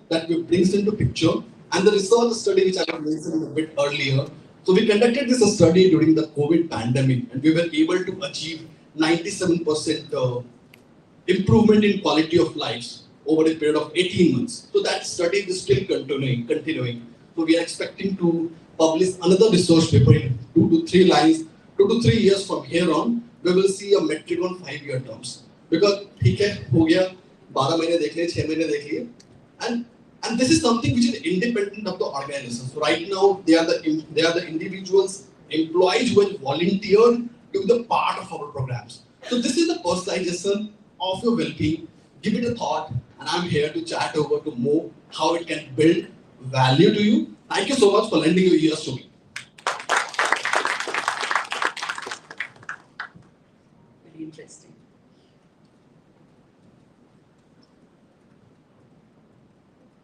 that we brings into picture, and the research study which I have mentioned a bit earlier. So we conducted this study during the COVID pandemic, and we were able to achieve 97% improvement in quality of lives over a period of 18 months. So that study is still continuing. So we are expecting to publish another research paper in 2 to 3 years from here on. We will see a metric on 5-year terms. Because ठीक है हो गया 12 महीने देख लिए 6 महीने देख लिए and this is something which is independent of the organization. So right now they are the individuals, employees who have volunteered to be the part of our programs. So this is the personalization of your well-being. Give it a thought, and I'm here to chat over to Mo how it can build value to you. Thank you so much for lending your ears to me. Very interesting.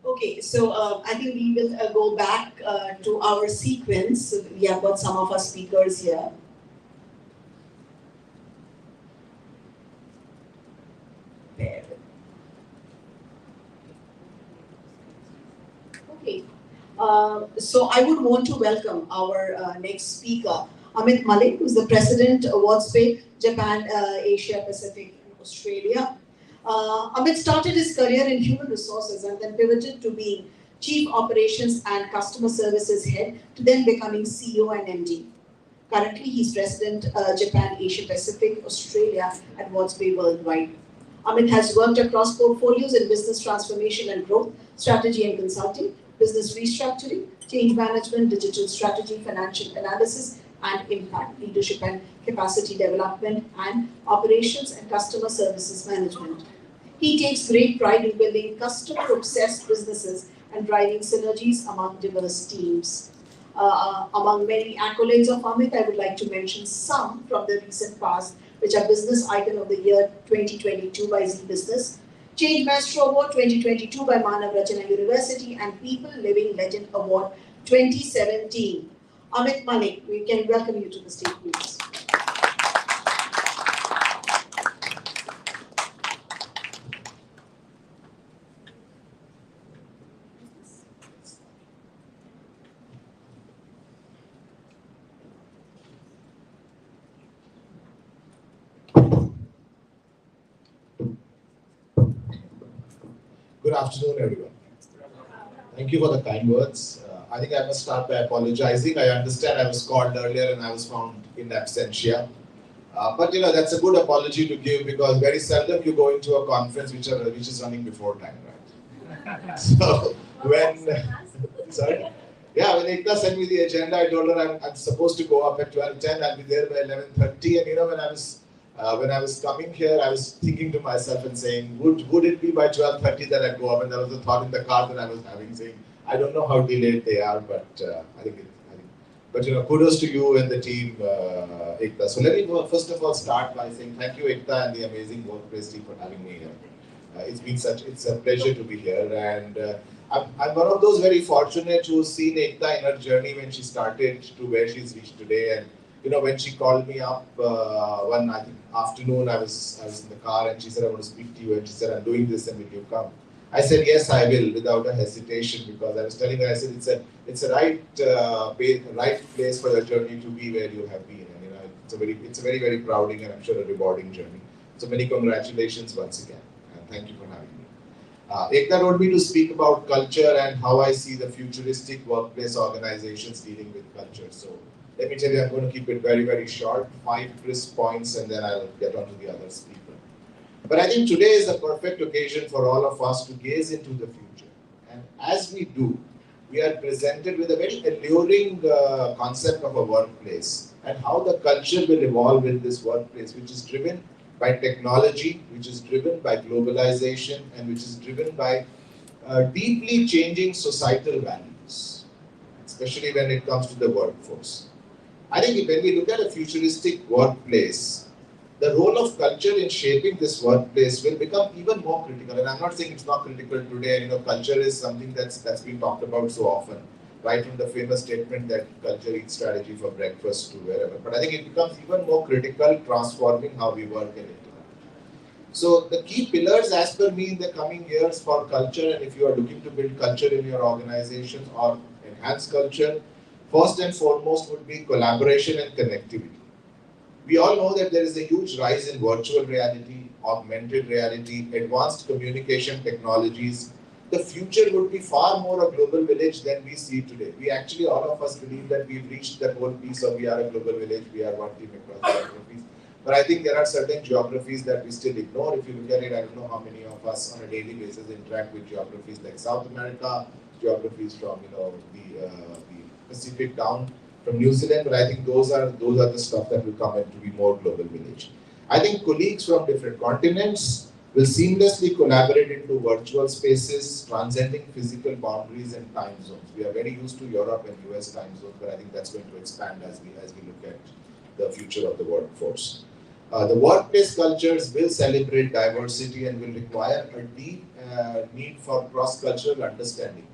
Okay, so I think we will go back to our sequence. We have got some of our speakers here. Okay, so I would want to welcome our next speaker, Amit Malik, who is the President of WhatsApp Japan, Asia Pacific, and Australia. Amit started his career in human resources and then pivoted to being Chief Operations and Customer Services Head to then becoming CEO and MD. Currently, he's President Japan, Asia Pacific, Australia at WhatsApp Worldwide. Amit has worked across portfolios in business transformation and growth, strategy and consulting, business restructuring, change management, digital strategy, financial analysis, and impact leadership and capacity development, and operations and customer services management. He takes great pride in building customer-obsessed businesses and driving synergies among diverse teams. Among many accolades of Amit, I would like to mention some from the recent past, which are Business Icon of the Year 2022 by Z Business, Change Maestro Award 2022 by Manav Rachana University, and People Living Legend Award 2017. Amit Malik, we can welcome you to the stage, please. Good afternoon, everyone. Thank you for the kind words. I think I must start by apologizing. I understand I was called earlier and I was found in absentia. But that's a good apology to give because very seldom you go into a conference which is running before time, right? So when Ekta sent me the agenda, I told her I'm supposed to go up at 12:10. I'll be there by 11:30. And when I was coming here, I was thinking to myself and saying, would it be by 12:30 that I'd go up? And there was a thought in the car that I was having, saying, I don't know how delayed they are, but But kudos to you and the team, Ekta. So let me first of all start by saying thank you, Ekta, and the amazing workplace team for having me here. It's a pleasure to be here, and I'm one of those very fortunate who's seen Ekta in her journey when she started to where she's reached today. And when she called me up one afternoon, I was in the car, and she said, I want to speak to you, and she said, I'm doing this, and will you come? I said, yes, I will, without a hesitation, because I was telling her, I said, it's a right place for your journey to be where you have been. And it's a very, very prouding and I'm sure a rewarding journey. So many congratulations once again, and thank you for having me. Ekta told me to speak about culture and how I see the futuristic workplace organizations dealing with culture. So let me tell you, I'm going to keep it very, very short, 5 crisp points, and then I'll get on to the other speaker. But I think today is a perfect occasion for all of us to gaze into the future. And as we do, we are presented with a very alluring concept of a workplace and how the culture will evolve in this workplace, which is driven by technology, which is driven by globalization, and which is driven by deeply changing societal values, especially when it comes to the workforce. I think when we look at a futuristic workplace, the role of culture in shaping this workplace will become even more critical. And I'm not saying it's not critical today. Culture is something that's been talked about so often, right from the famous statement that culture eats strategy for breakfast to wherever. But I think it becomes even more critical, transforming how we work and interact. So the key pillars as per me in the coming years for culture, and if you are looking to build culture in your organization or enhance culture, first and foremost would be collaboration and connectivity. We all know that there is a huge rise in virtual reality, augmented reality, advanced communication technologies. The future would be far more a global village than we see today. We actually, all of us believe that we've reached that whole piece of we are a global village, we are one team across geographies. But I think there are certain geographies that we still ignore. If you look at it, I don't know how many of us on a daily basis interact with geographies like South America, geographies from the Pacific down from New Zealand, but I think those are the stuff that will come into be more global village. I think colleagues from different continents will seamlessly collaborate into virtual spaces, transcending physical boundaries and time zones. We are very used to Europe and US time zones, but I think that's going to expand as we look at the future of the workforce. The workplace cultures will celebrate diversity and will require a deep need for cross-cultural understanding.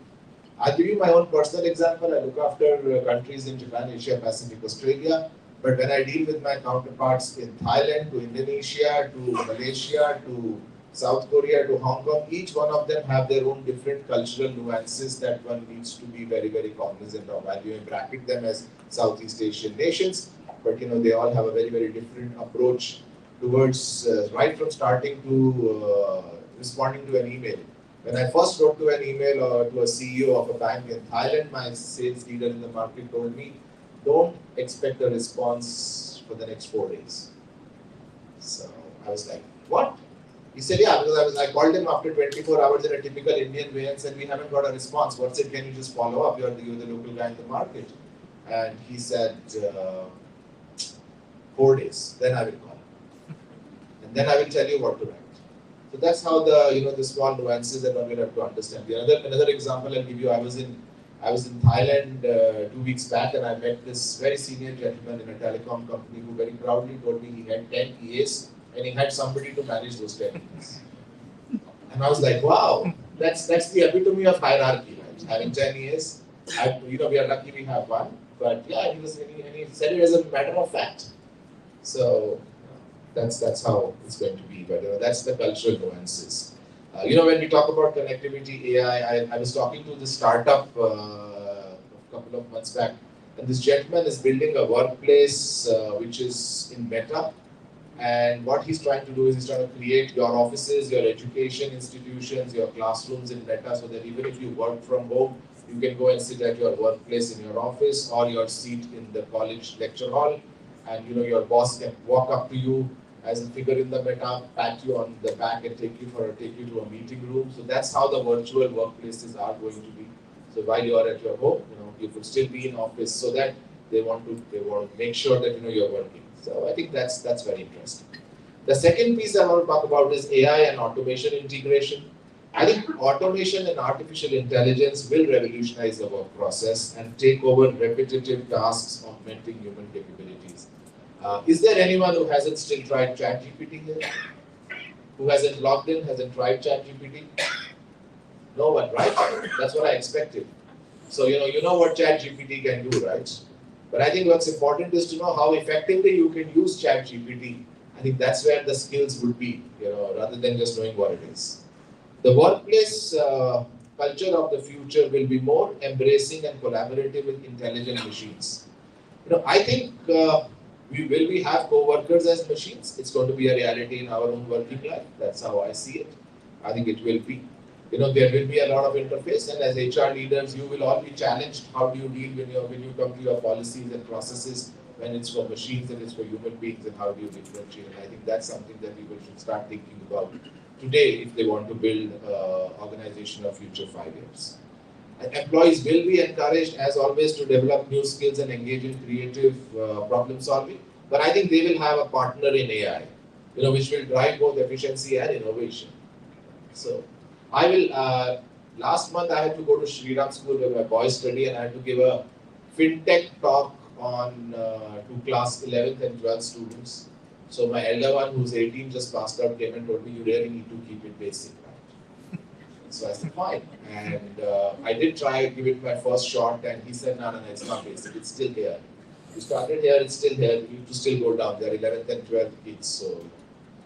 I'll give you my own personal example. I look after countries in Japan, Asia, Pacific, Australia. But when I deal with my counterparts in Thailand, to Indonesia, to Malaysia, to South Korea, to Hong Kong, each one of them have their own different cultural nuances that one needs to be very, very cognizant of. While you bracket them as Southeast Asian nations, but they all have a very, very different approach towards right from starting to responding to an email. When I first wrote to an email to a CEO of a bank in Thailand, my sales leader in the market told me, don't expect a response for the next 4 days. So I was like, what? He said, yeah, because I called him after 24 hours in a typical Indian way and said, we haven't got a response. What's it? Can you just follow up? You're the local guy in the market. And he said, 4 days, then I will call. And then I will tell you what to write. So that's how the small nuances that one will have to understand. Another example I'll give you. I was in Thailand 2 weeks back, and I met this very senior gentleman in a telecom company who very proudly told me he had 10 EAs and he had somebody to manage those 10 EAs. And I was like, wow, that's the epitome of hierarchy, right? Having 10 EAs. We are lucky we have one, but yeah, he said it as a matter of fact. So that's how it's going to be. But that's the cultural nuances. When we talk about connectivity, AI, I was talking to this startup a couple of months back, and this gentleman is building a workplace which is in Meta. And what he's trying to do is he's trying to create your offices, your education institutions, your classrooms in Meta, so that even if you work from home, you can go and sit at your workplace in your office or your seat in the college lecture hall, and your boss can walk up to you as a figure in the Meta, pat you on the back and take you to a meeting room. So that's how the virtual workplaces are going to be. So while you are at your home, you could still be in office, so that they want to make sure that you're working. So I think that's very interesting. The second piece I want to talk about is AI and automation integration. I think automation and artificial intelligence will revolutionize the work process and take over repetitive tasks, augmenting human capabilities. Is there anyone who hasn't still tried ChatGPT here? Who hasn't logged in, hasn't tried ChatGPT? No one, right? That's what I expected. So you know what ChatGPT can do, right? But I think what's important is to know how effectively you can use ChatGPT. I think that's where the skills would be, rather than just knowing what it is. The workplace culture of the future will be more embracing and collaborative with intelligent machines. I think we have co-workers as machines. It's going to be a reality in our own working life. That's how I see it. I think it will be. There will be a lot of interface, and as HR leaders, you will all be challenged. How do you deal when you come to your policies and processes when it's for machines and it's for human beings, and how do you differentiate? And I think that's something that people should start thinking about today if they want to build an organization of future 5 years. And employees will be encouraged, as always, to develop new skills and engage in creative problem solving. But I think they will have a partner in AI, which will drive both efficiency and innovation. So I will. Last month I had to go to Shriram School where my boys study, and I had to give a fintech talk on to class 11th and 12th students. So my elder one, who's 18, just passed out, came and told me, you really need to keep it basic, right? So I said, fine. And I did try, give it my first shot, and he said, no, it's not basic, it's still here. You started here, it's still here, you need to still go down. There are 11th and 12th kids, so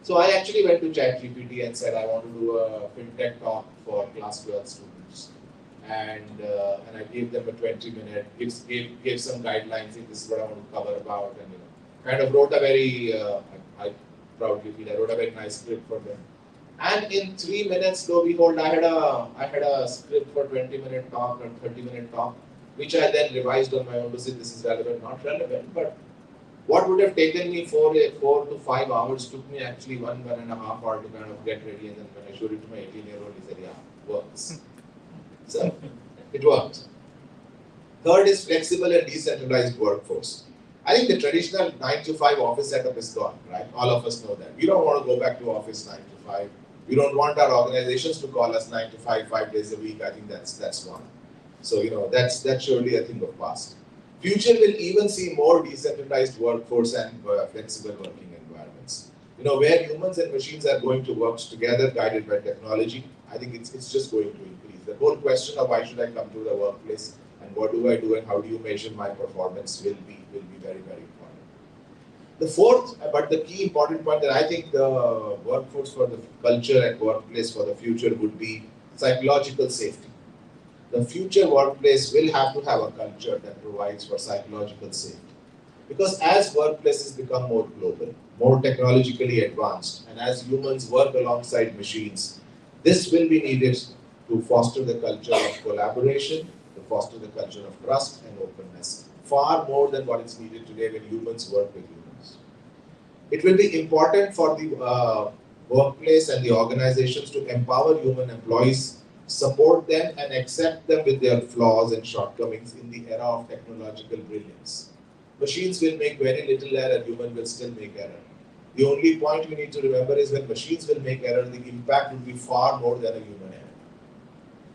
So I actually went to ChatGPT and said I want to do a fintech talk for class 12 students, and I gave them a 20-minute, gave some guidelines. This is what I want to cover about, and kind of wrote a very, I proudly feel I wrote a very nice script for them. And in 3 minutes, lo behold, I had a script for 20-minute talk or 30-minute talk, which I then revised on my own to say this is relevant, not relevant, but what would have taken me 4 to 5 hours took me actually 1.5 hours to kind of get ready, and then when I showed it to my 18-year-old, he said, yeah, works. So, it worked. Third is flexible and decentralized workforce. I think the traditional 9 to 5 office setup is gone, right? All of us know that. We don't want to go back to office 9 to 5. We don't want our organizations to call us 9 to 5, 5 days a week. I think that's gone. So, that's surely a thing of past. Future will even see more decentralized workforce and flexible working environments. Where humans and machines are going to work together, guided by technology, I think it's just going to increase. The whole question of why should I come to the workplace and what do I do and how do you measure my performance will be very, very important. The fourth, but the key important point that I think the workforce for the culture and workplace for the future would be psychological safety. The future workplace will have to have a culture that provides for psychological safety. Because as workplaces become more global, more technologically advanced, and as humans work alongside machines, this will be needed to foster the culture of collaboration, to foster the culture of trust and openness, far more than what is needed today when humans work with humans. It will be important for the workplace and the organizations to empower human employees, support them and accept them with their flaws and shortcomings in the era of technological brilliance. Machines will make very little error, human will still make error. The only point we need to remember is when machines will make error, the impact will be far more than a human error.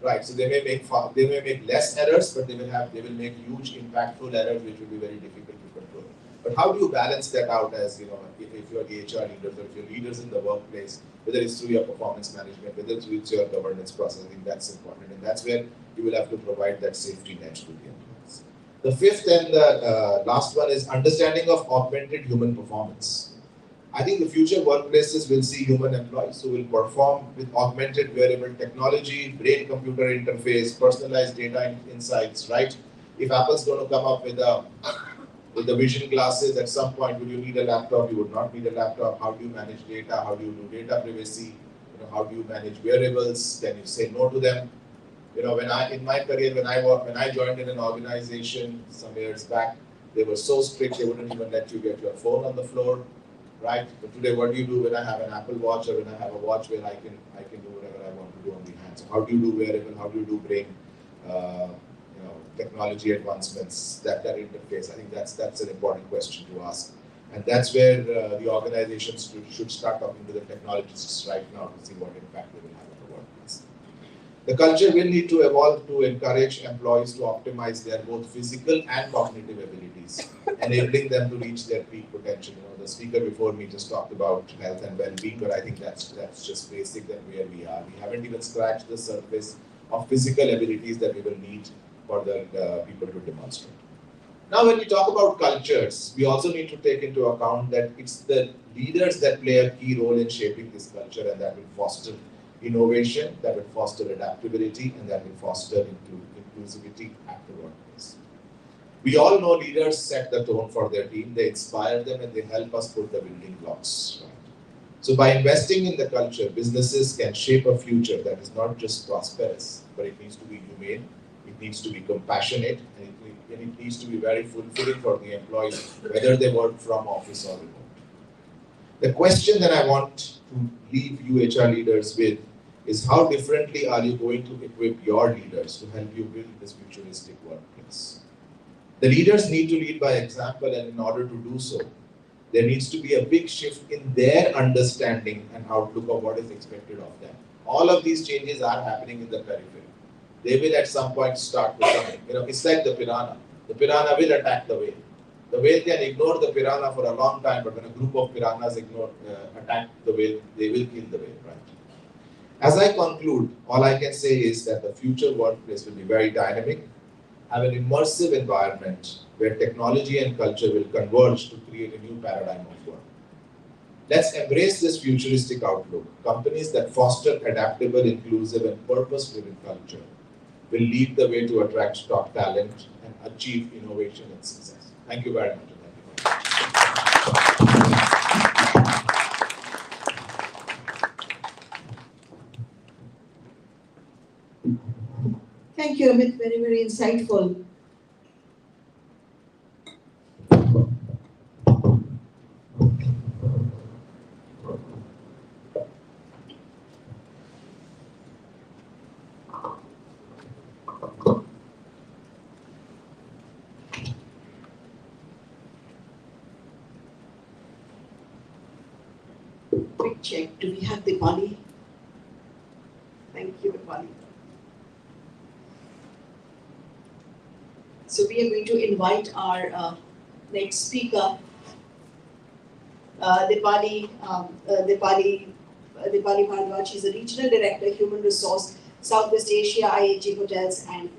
Right, so they may make less errors, but they will make huge impactful errors which will be very difficult to control. But how do you balance that out as if you're the HR leaders or if you're leaders in the workplace, whether it's through your performance management, whether it's through your governance process, I think that's important, and that's where you will have to provide that safety net to the employees. The fifth and the last one is understanding of augmented human performance. I think the future workplaces will see human employees who will perform with augmented wearable technology, brain-computer interface, personalized data insights, right? If Apple's going to come up with the vision glasses, at some point, would you need a laptop? You would not need a laptop. How do you manage data? How do you do data privacy? How do you manage wearables? Can you say no to them? In my career, when I joined in an organization some years back, they were so strict they wouldn't even let you get your phone on the floor, right? But today, what do you do when I have an Apple Watch or when I have a watch where I can do whatever I want to do on the hand? So how do you do wearable? How do you do brain? Technology advancements, that interface. I think that's an important question to ask, and that's where the organizations should start talking to the technologists right now to see what impact they will have on the workplace. The culture will need to evolve to encourage employees to optimize their both physical and cognitive abilities, enabling them to reach their peak potential. The speaker before me just talked about health and well-being, but I think that's just basic that where we are. We haven't even scratched the surface of physical abilities that we will need for the people to demonstrate. Now, when we talk about cultures, we also need to take into account that it's the leaders that play a key role in shaping this culture, and that will foster innovation, that will foster adaptability, and that will foster inclusivity at the workplace. We all know leaders set the tone for their team, they inspire them, and they help us put the building blocks. Right? So by investing in the culture, businesses can shape a future that is not just prosperous, but it needs to be humane, it needs to be compassionate, and it needs to be very fulfilling for the employees, whether they work from office or remote. The question that I want to leave you HR leaders with is how differently are you going to equip your leaders to help you build this futuristic workplace? The leaders need to lead by example, and in order to do so, there needs to be a big shift in their understanding and outlook of what is expected of them. All of these changes are happening in the periphery. They will at some point start becoming, it's like the piranha. The piranha will attack the whale. The whale can ignore the piranha for a long time, but when a group of piranhas attack the whale, they will kill the whale, right? As I conclude, all I can say is that the future workplace will be very dynamic, have an immersive environment where technology and culture will converge to create a new paradigm of work. Let's embrace this futuristic outlook. Companies that foster adaptable, inclusive, and purpose-driven culture will lead the way to attract top talent and achieve innovation and success. Thank you very much. Thank you, Amit. Very, very insightful. Quick check. Do we have Dipali? Thank you, Dipali. So we are going to invite our next speaker, Dipali Bhardwaj. She's a regional director, human resource, Southwest Asia, IHG Hotels and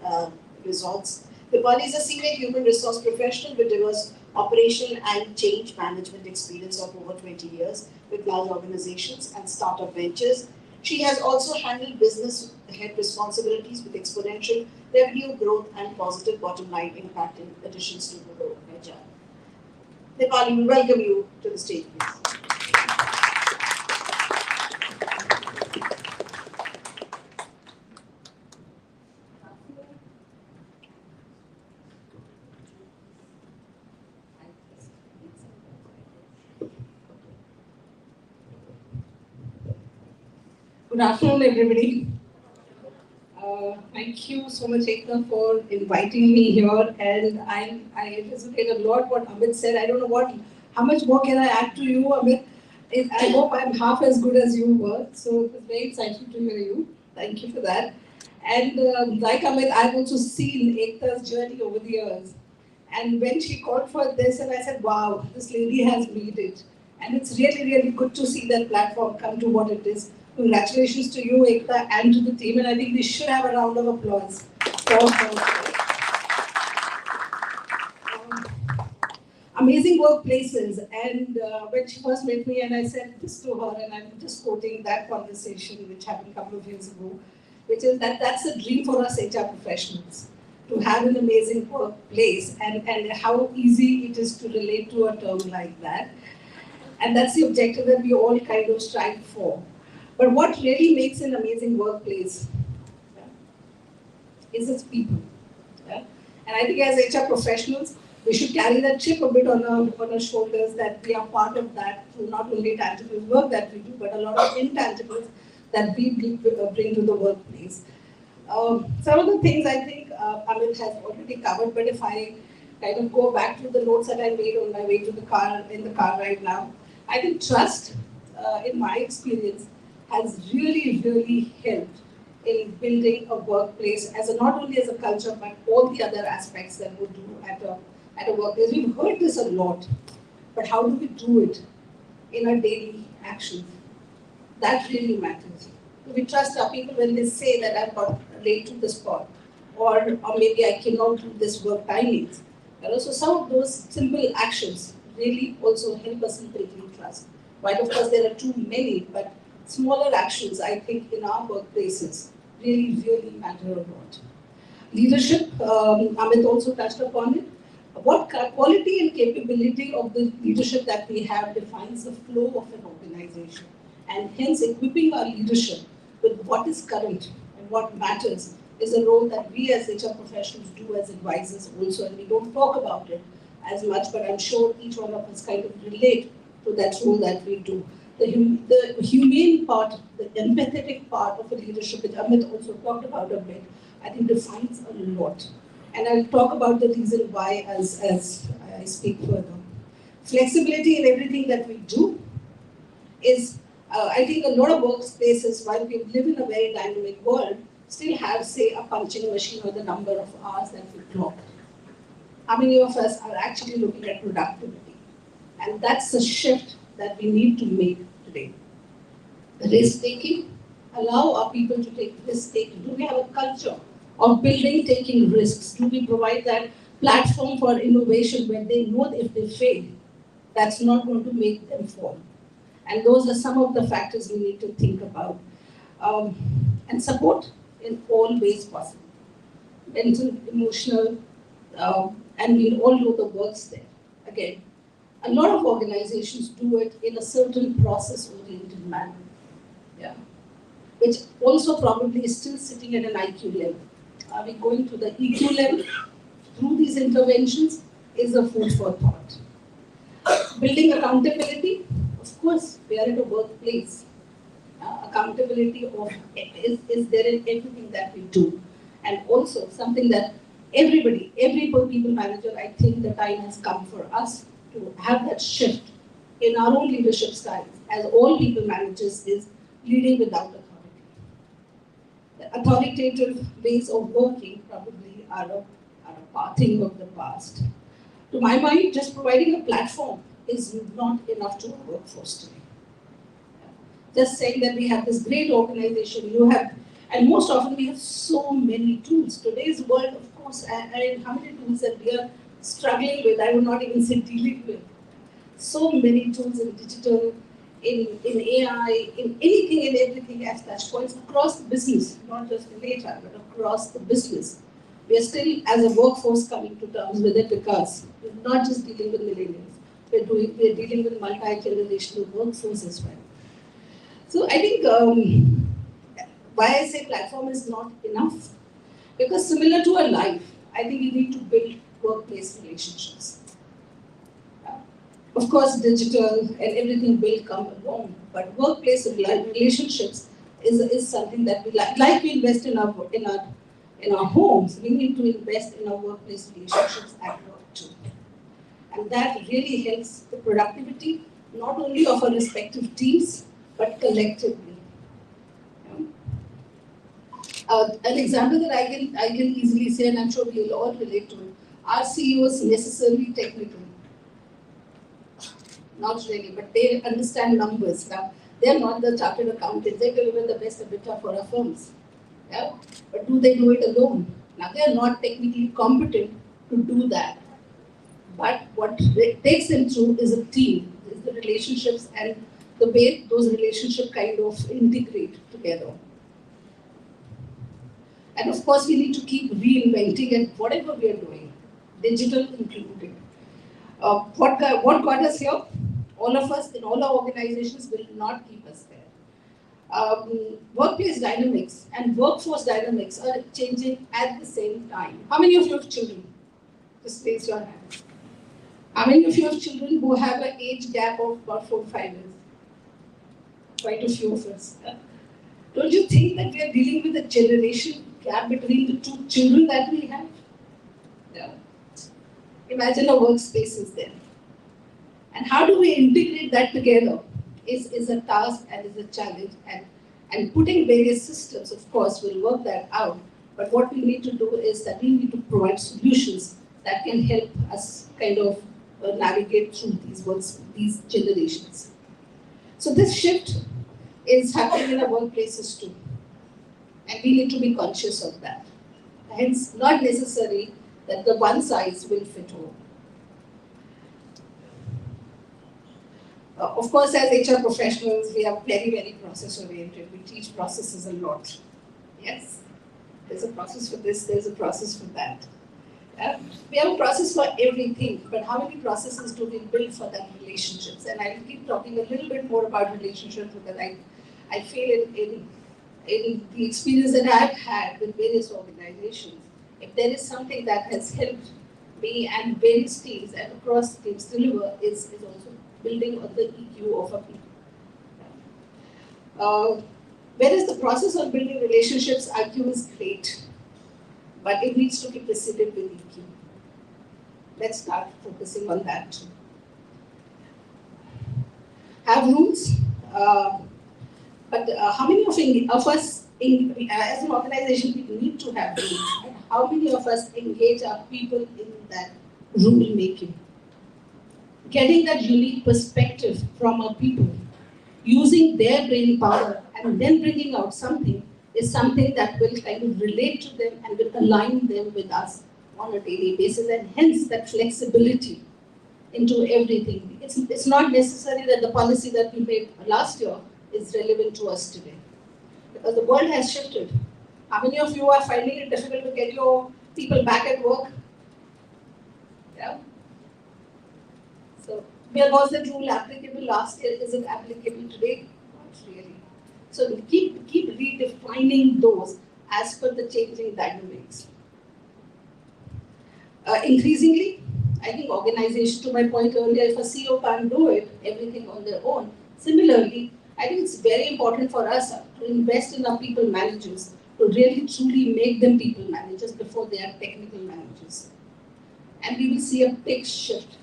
Resorts. Dipali is a senior human resource professional with diverse operational and change management experience of over 20 years with large organizations and startup ventures. She has also handled business head responsibilities with exponential revenue growth and positive bottom line impact in additions to the role. Dipali, we welcome you to the stage, please. Good afternoon, everybody. Thank you so much, Ekta, for inviting me here. And I resonate a lot what Amit said. I don't know how much more can I add to you, Amit. I hope I'm half as good as you were. So it was very exciting to hear you. Thank you for that. And like Amit, I've also seen Ekta's journey over the years. And when she called for this, and I said, wow, this lady has made it. And it's really, really good to see that platform come to what it is. Congratulations to you, Ekta, and to the team. And I think we should have a round of applause for her. Amazing workplaces. And when she first met me, and I said this to her, and I'm just quoting that conversation which happened a couple of years ago, which is that's a dream for us HR professionals, to have an amazing workplace, and how easy it is to relate to a term like that. And that's the objective that we all kind of strive for. But what really makes an amazing workplace is its people. Yeah? And I think as HR professionals, we should carry that chip a bit on our shoulders, that we are part of that through not only tangible work that we do, but a lot of intangibles that we bring to the workplace. Some of the things I think Amit has already covered, but if I kind of go back to the notes that I made on my way to the car, in the car right now, I think trust, in my experience, has really, really helped in building a workplace as not only as a culture, but all the other aspects that we do at a workplace. We've heard this a lot, but how do we do it in our daily actions? That really matters. Do we trust our people when they say that I've got late to the spot, or maybe I cannot do this work timings? And also some of those simple actions really also help us in building trust. While of course there are too many, but smaller actions, I think, in our workplaces really, really matter a lot. Leadership, Amit also touched upon it. What quality and capability of the leadership that we have defines the flow of an organization. And hence, equipping our leadership with what is current and what matters is a role that we as HR professionals do as advisors also. And we don't talk about it as much, but I'm sure each one of us kind of relate to that role that we do. The humane part, the empathetic part of a leadership, which Amit also talked about a bit, I think defines a lot. And I'll talk about the reason why as I speak further. Flexibility in everything that we do is, I think a lot of workplaces, while we live in a very dynamic world, still have, say, a punching machine or the number of hours that we clock. How many of us are actually looking at productivity? And that's a shift that we need to make today. Risk-taking, allow our people to take risk-taking. Do we have a culture of building, taking risks? Do we provide that platform for innovation where they know that if they fail, that's not going to make them fall? And those are some of the factors we need to think about. And support in all ways possible. Mental, emotional, and we all know the works there. Again, a lot of organizations do it in a certain process-oriented manner. Yeah. Which also probably is still sitting at an IQ level. Are we going to the EQ level through these interventions is a food for thought. Building accountability, of course, we are in a workplace. Accountability is there in everything that we do. And also something that everybody, every people manager, I think the time has come for us to have that shift in our own leadership styles, as all people managers is leading without authority. The authoritative ways of working probably are a thing of the past. To my mind, just providing a platform is not enough to our workforce today. Just saying that we have this great organization, you have, and most often we have so many tools. Today's world, of course, and how many tools that we are struggling with, I would not even say dealing with. So many tools in digital, in AI, in anything and everything as touch points across the business, not just in HR, but across the business. We are still, as a workforce, coming to terms with it because we're not just dealing with millennials, we're dealing with multi-generational workforce as well. So I think why I say platform is not enough, because similar to a life, I think we need to build workplace relationships. Of course, digital and everything will come along, but workplace relationships is something that we like. Like we invest in our homes, we need to invest in our workplace relationships at work too. And that really helps the productivity, not only of our respective teams, but collectively. An example that I can easily say, and I'm sure we'll all relate to it, our CEOs necessarily technical. Not really, but they understand numbers. Now, they're not the chartered accountants, they deliver the best EBITDA for our firms. Yeah? But do they do it alone? Now, they're not technically competent to do that. But what it takes them through is a team, is the relationships and the way those relationships kind of integrate together. And of course, we need to keep reinventing and whatever we are doing, digital included. What got us here? All of us in all our organizations will not keep us there. Workplace dynamics and workforce dynamics are changing at the same time. How many of you have children? Just raise your hand. How many of you have children who have an age gap of about 4 to 5 years? Quite a few of us. Don't you think that we are dealing with a generation gap between the two children that we have? Yeah. Imagine our workspaces there. And how do we integrate that together is a task and is a challenge. And putting various systems, of course, will work that out. But what we need to do is that we need to provide solutions that can help us kind of navigate through these generations. So this shift is happening in our workplaces too. And we need to be conscious of that. Hence, not necessary that the one size will fit all. Of course, as HR professionals, we are very, very process-oriented. We teach processes a lot. Yes, there's a process for this, there's a process for that. We have a process for everything, but how many processes do we build for that relationships? And I'll keep talking a little bit more about relationships because I feel in the experience that I've had with various organizations, if there is something that has helped me and various teams and across teams deliver is also building on the EQ of our people. Whereas the process of building relationships, IQ is great, but it needs to be preceded with EQ. Let's start focusing on that too. Have rules, but how many of us, as an organization, we need to have rules? And how many of us engage our people in that rule making? Getting that unique perspective from our people, using their brain power and then bringing out something is something that will kind of relate to them and will align them with us on a daily basis, and hence that flexibility into everything. It's not necessary that the policy that we made last year is relevant to us today. Because the world has shifted. How many of you are finding it difficult to get your people back at work? Yeah. So, where was the rule applicable last year? Is it applicable today? Not really. So we keep redefining those as per the changing dynamics. Increasingly, I think organization, to my point earlier, if a CEO can't do it, everything on their own. Similarly, I think it's very important for us to invest in our people managers, to really truly make them people managers before they are technical managers. And we will see a big shift.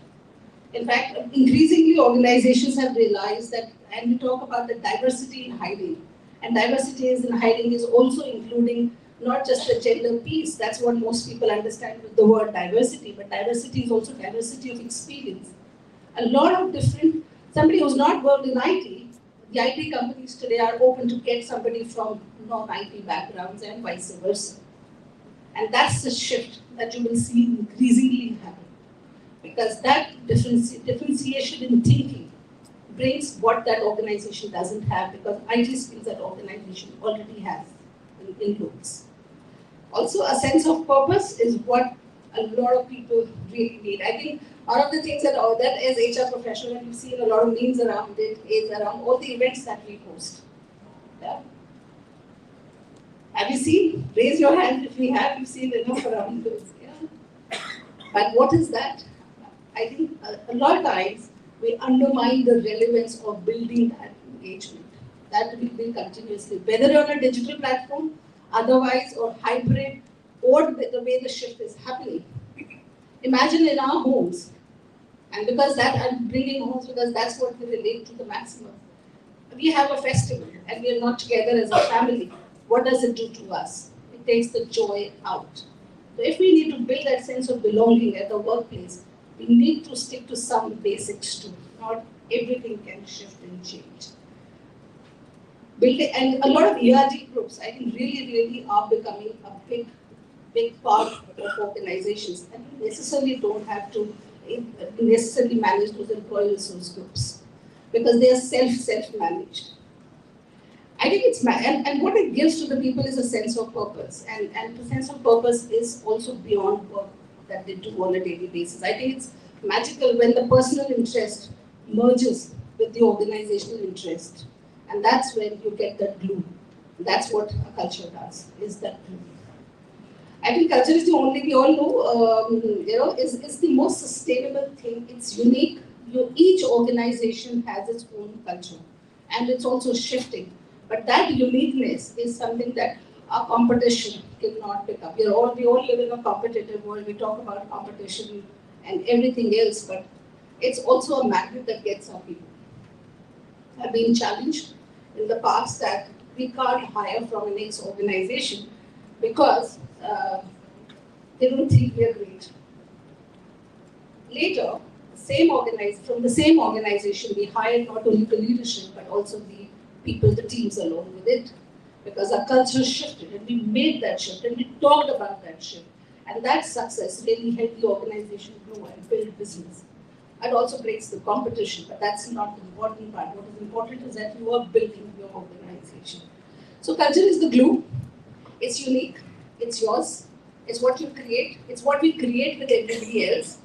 In fact, increasingly organizations have realized that, and we talk about the diversity in hiring. And diversity in hiring is also including not just the gender piece, that's what most people understand with the word diversity, but diversity is also diversity of experience. A lot of different, somebody who's not worked in IT, the IT companies today are open to get somebody from non-IT backgrounds and vice versa. And that's the shift that you will see increasingly happen. Because that differentiation in thinking brings what that organization doesn't have, because IT skills that organization already has in loads. Also, a sense of purpose is what a lot of people really need. I think one of the things that as HR professional, and you've seen a lot of memes around it, is around all the events that we host. Yeah? Have you seen? Raise your hand if we have. You've seen enough around those. Yeah? But what is that? I think a lot of times we undermine the relevance of building that engagement. That will be continuously, whether on a digital platform, otherwise, or hybrid, or the way the shift is happening. Imagine in our homes, and because that I'm bringing homes because that's what we relate to the maximum. We have a festival and we are not together as a family. What does it do to us? It takes the joy out. So if we need to build that sense of belonging at the workplace, we need to stick to some basics too. Not everything can shift and change. And a lot of ERG groups, I think, really are becoming a big part of organizations, and you necessarily don't have to necessarily manage those employee resource groups because they are self-managed. I think it's and what it gives to the people is a sense of purpose, and the sense of purpose is also beyond work that they do on a daily basis. I think it's magical when the personal interest merges with the organizational interest. And that's when you get that glue. That's what a culture does, is that glue. I think culture is the only, we all know, is the most sustainable thing. It's unique. Each organization has its own culture. And it's also shifting. But that uniqueness is something that our competition cannot pick up. We all live in a competitive world. We talk about competition and everything else, but it's also a magnet that gets our people. I've been challenged in the past that we can't hire from an ex-organization because they don't think we are great. Later, from the same organization, we hired not only the leadership but also the people, the teams along with it, because our culture shifted and we made that shift and we talked about that shift. And that success really helped the organization grow and build business. It also breaks the competition, but that's not the important part. What is important is that you are building your organization. So culture is the glue. It's unique. It's yours. It's what you create. It's what we create with everybody else.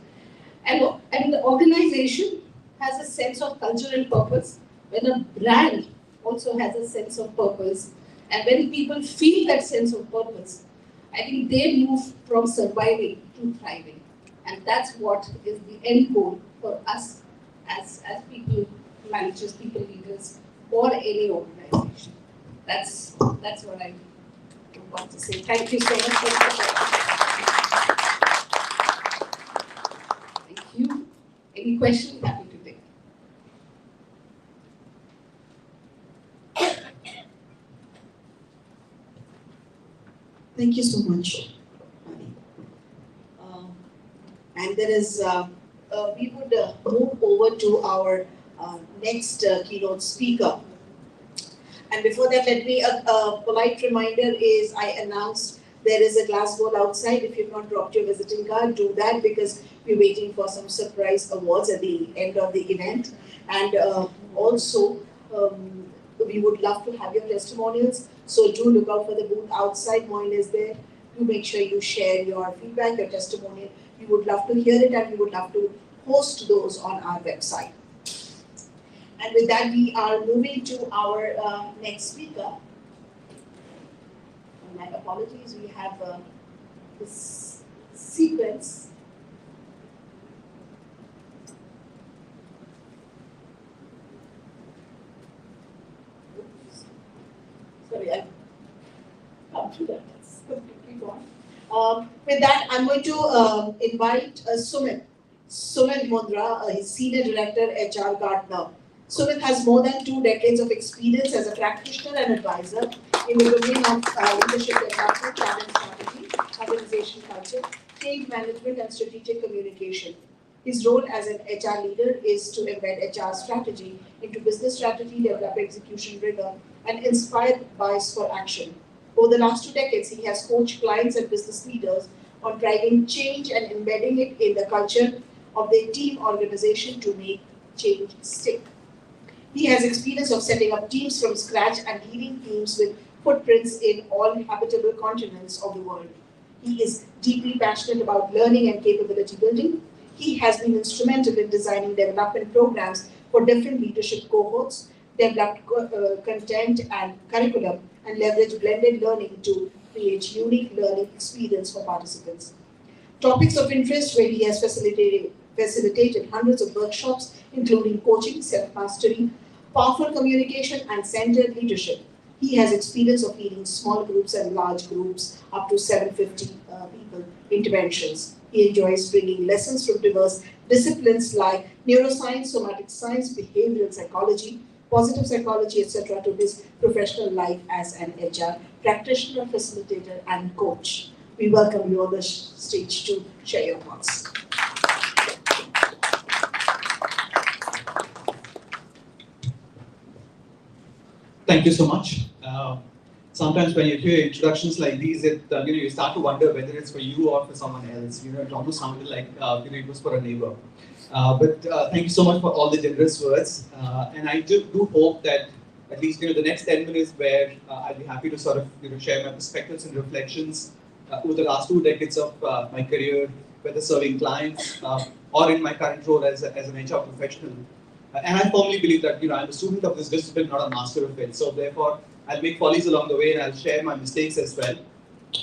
And the organization has a sense of culture and purpose. When a brand also has a sense of purpose, and when people feel that sense of purpose, I think they move from surviving to thriving. And that's what is the end goal for us as people managers, people leaders, or any organization. That's what I want to say. Thank you so much for the Thank you. Any questions? Happy to take. Thank you so much. And there is, we would move over to our next keynote speaker. And before that, let me, a polite reminder is I announced There is a glass bowl outside. If you've not dropped your visiting card, do that because we're waiting for some surprise awards at the end of the event. And also, we would love to have your testimonials. So do look out for the booth outside. Moin is there. Do make sure you share your feedback, your testimonial. We would love to hear it and we would love to post those on our website. And with that, we are moving to our next speaker. My apologies, we have this sequence. Oops. Sorry, I've come to that. It's completely gone. With that, I'm going to invite Sumit Mundra, he's Senior Director, HR Gartner. Sumit has more than 2 decades of experience as a practitioner and advisor in the domain of leadership development, talent strategy, organization culture, change management, and strategic communication. His role as an HR leader is to embed HR strategy into business strategy, develop execution rigor, and inspire bias for action. Over the last 2 decades, he has coached clients and business leaders on driving change and embedding it in the culture of their team organization to make change stick. He has experience of setting up teams from scratch and leading teams with footprints in all habitable continents of the world. He is deeply passionate about learning and capability building. He has been instrumental in designing development programs for different leadership cohorts, developed content and curriculum, and leveraged blended learning to create unique learning experience for participants. Topics of interest where he has facilitated hundreds of workshops, including coaching, self-mastery, powerful communication, and centered leadership. He has experience of leading small groups and large groups, up to 750 people, interventions. He enjoys bringing lessons from diverse disciplines like neuroscience, somatic science, behavioral psychology, positive psychology, etc., to his professional life as an HR practitioner, facilitator, and coach. We welcome you on the stage to share your thoughts. Thank you so much. Sometimes when you hear introductions like these, you start to wonder whether it's for you or for someone else. It almost sounded like it was for a neighbor. But thank you so much for all the generous words. And I do hope that at least the next 10 minutes where I'll be happy to sort of share my perspectives and reflections over the last 2 decades of my career, whether serving clients or in my current role as an HR professional. And I firmly believe that I'm a student of this discipline, not a master of it. So therefore, I'll make follies along the way and I'll share my mistakes as well.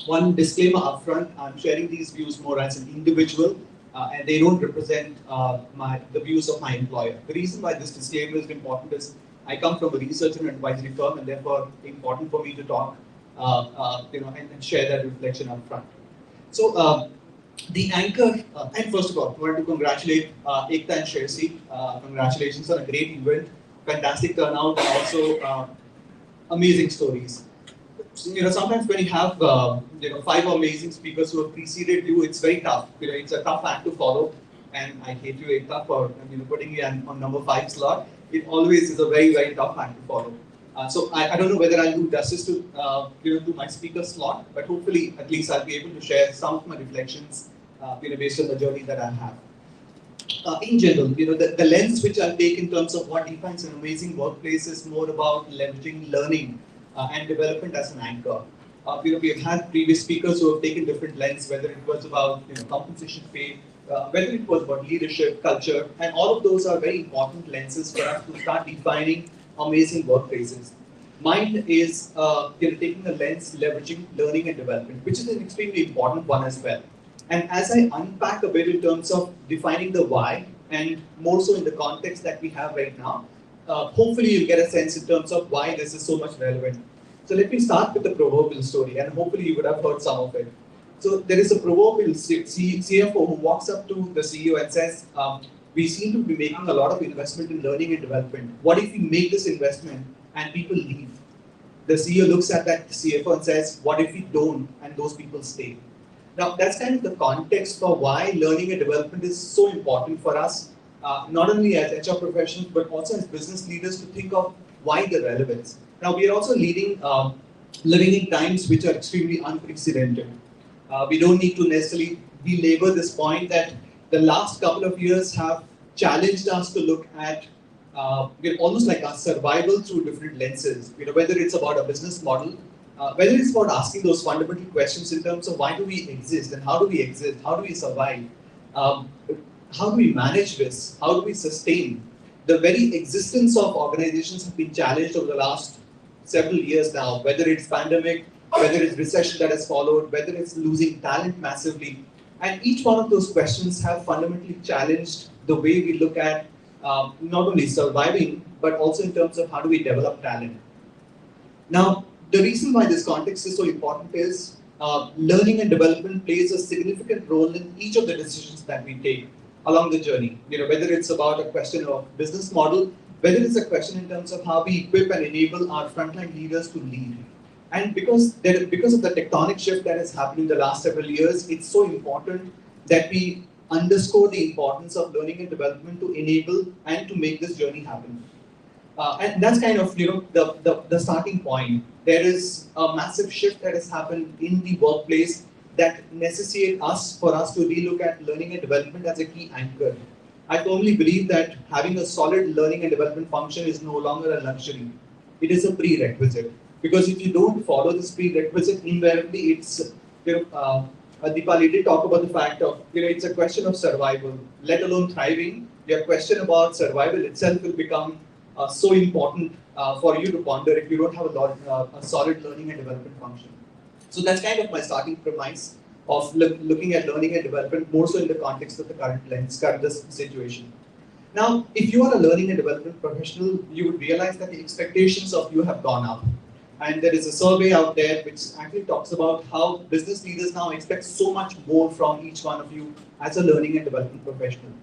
One disclaimer upfront: I'm sharing these views more as an individual, and they don't represent the views of my employer. The reason why this disclaimer is important is I come from a research and advisory firm, and therefore important for me to talk, and share that reflection upfront. So. The anchor, and first of all, I want to congratulate Ekta and Shersi. Congratulations on a great event, fantastic turnout, and also amazing stories. Sometimes when you have 5 amazing speakers who have preceded you, it's very tough. It's a tough act to follow, and I hate you, Ekta, for putting me on number 5 slot. It always is a very, very tough act to follow. So I don't know whether I'll do justice to to my speaker slot, but hopefully at least I'll be able to share some of my reflections based on the journey that I have. In general, the lens which I'll take in terms of what defines an amazing workplace is more about leveraging learning and development as an anchor. We've had previous speakers who have taken different lenses, whether it was about compensation pay, whether it was about leadership, culture, and all of those are very important lenses for us to start defining amazing workplaces. Mine is taking a lens leveraging learning and development, which is an extremely important one as well. And as I unpack a bit in terms of defining the why, and more so in the context that we have right now, hopefully you'll get a sense in terms of why this is so much relevant. So let me start with the proverbial story, and hopefully you would have heard some of it. So there is a proverbial CFO who walks up to the CEO and says, we seem to be making a lot of investment in learning and development. What if we make this investment and people leave? The CEO looks at that CFO and says, what if we don't and those people stay? Now, that's kind of the context for why learning and development is so important for us, not only as HR professionals, but also as business leaders to think of why the relevance. Now, we are also leading living in times which are extremely unprecedented. We don't need to necessarily belabor this point that the last couple of years have challenged us to look at almost like our survival through different lenses. Whether it's about a business model, whether it's about asking those fundamental questions in terms of why do we exist and how do we exist, how do we survive, um, how do we manage this, how do we sustain. The very existence of organizations have been challenged over the last several years now, whether it's pandemic, whether it's recession that has followed, whether it's losing talent massively. And each one of those questions have fundamentally challenged the way we look at not only surviving, but also in terms of how do we develop talent. Now, the reason why this context is so important is learning and development plays a significant role in each of the decisions that we take along the journey. Whether it's about a question of business model, whether it's a question in terms of how we equip and enable our frontline leaders to lead. And because of the tectonic shift that has happened in the last several years, it's so important that we underscore the importance of learning and development to enable and to make this journey happen. And that's kind of the starting point. There is a massive shift that has happened in the workplace that necessitate for us to relook at learning and development as a key anchor. I firmly believe that having a solid learning and development function is no longer a luxury. It is a prerequisite. Because if you don't follow this prerequisite, invariably it's Deepali did talk about the fact of it's a question of survival, let alone thriving. Your question about survival itself will become so important for you to ponder if you don't have a solid learning and development function. So that's kind of my starting premise of looking at learning and development more so in the context of the current situation. Now, if you are a learning and development professional, you would realize that the expectations of you have gone up. And there is a survey out there which actually talks about how business leaders now expect so much more from each one of you as a learning and development professional.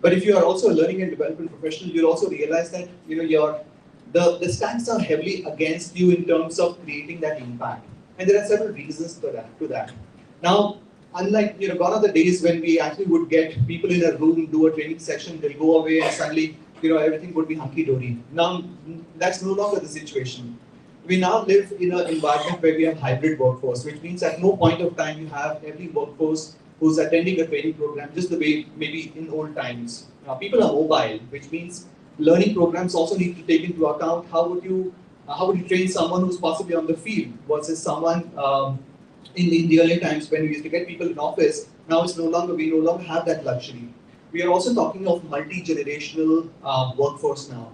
But if you are also a learning and development professional, you'll also realize that the stats are heavily against you in terms of creating that impact. And there are several reasons to that. Now, unlike gone are the days when we actually would get people in a room, do a training session, they'll go away and suddenly everything would be hunky-dory. Now, that's no longer the situation. We now live in an environment where we have hybrid workforce, which means at no point of time you have every workforce who's attending a training program just the way maybe in old times. People are mobile, which means learning programs also need to take into account how would you train someone who's possibly on the field versus someone in the early times when we used to get people in office. Now we no longer have that luxury. We are also talking of multi-generational workforce now.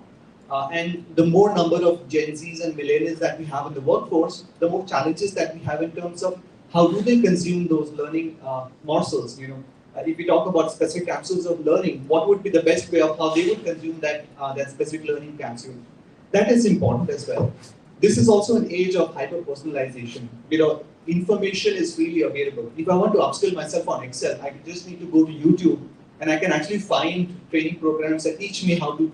And the more number of Gen Zs and millennials that we have in the workforce, the more challenges that we have in terms of how do they consume those learning morsels. If we talk about specific capsules of learning, what would be the best way of how they would consume that specific learning capsule? That is important as well. This is also an age of hyper-personalization. Information is freely available. If I want to upskill myself on Excel, I just need to go to YouTube and I can actually find training programs that teach me how to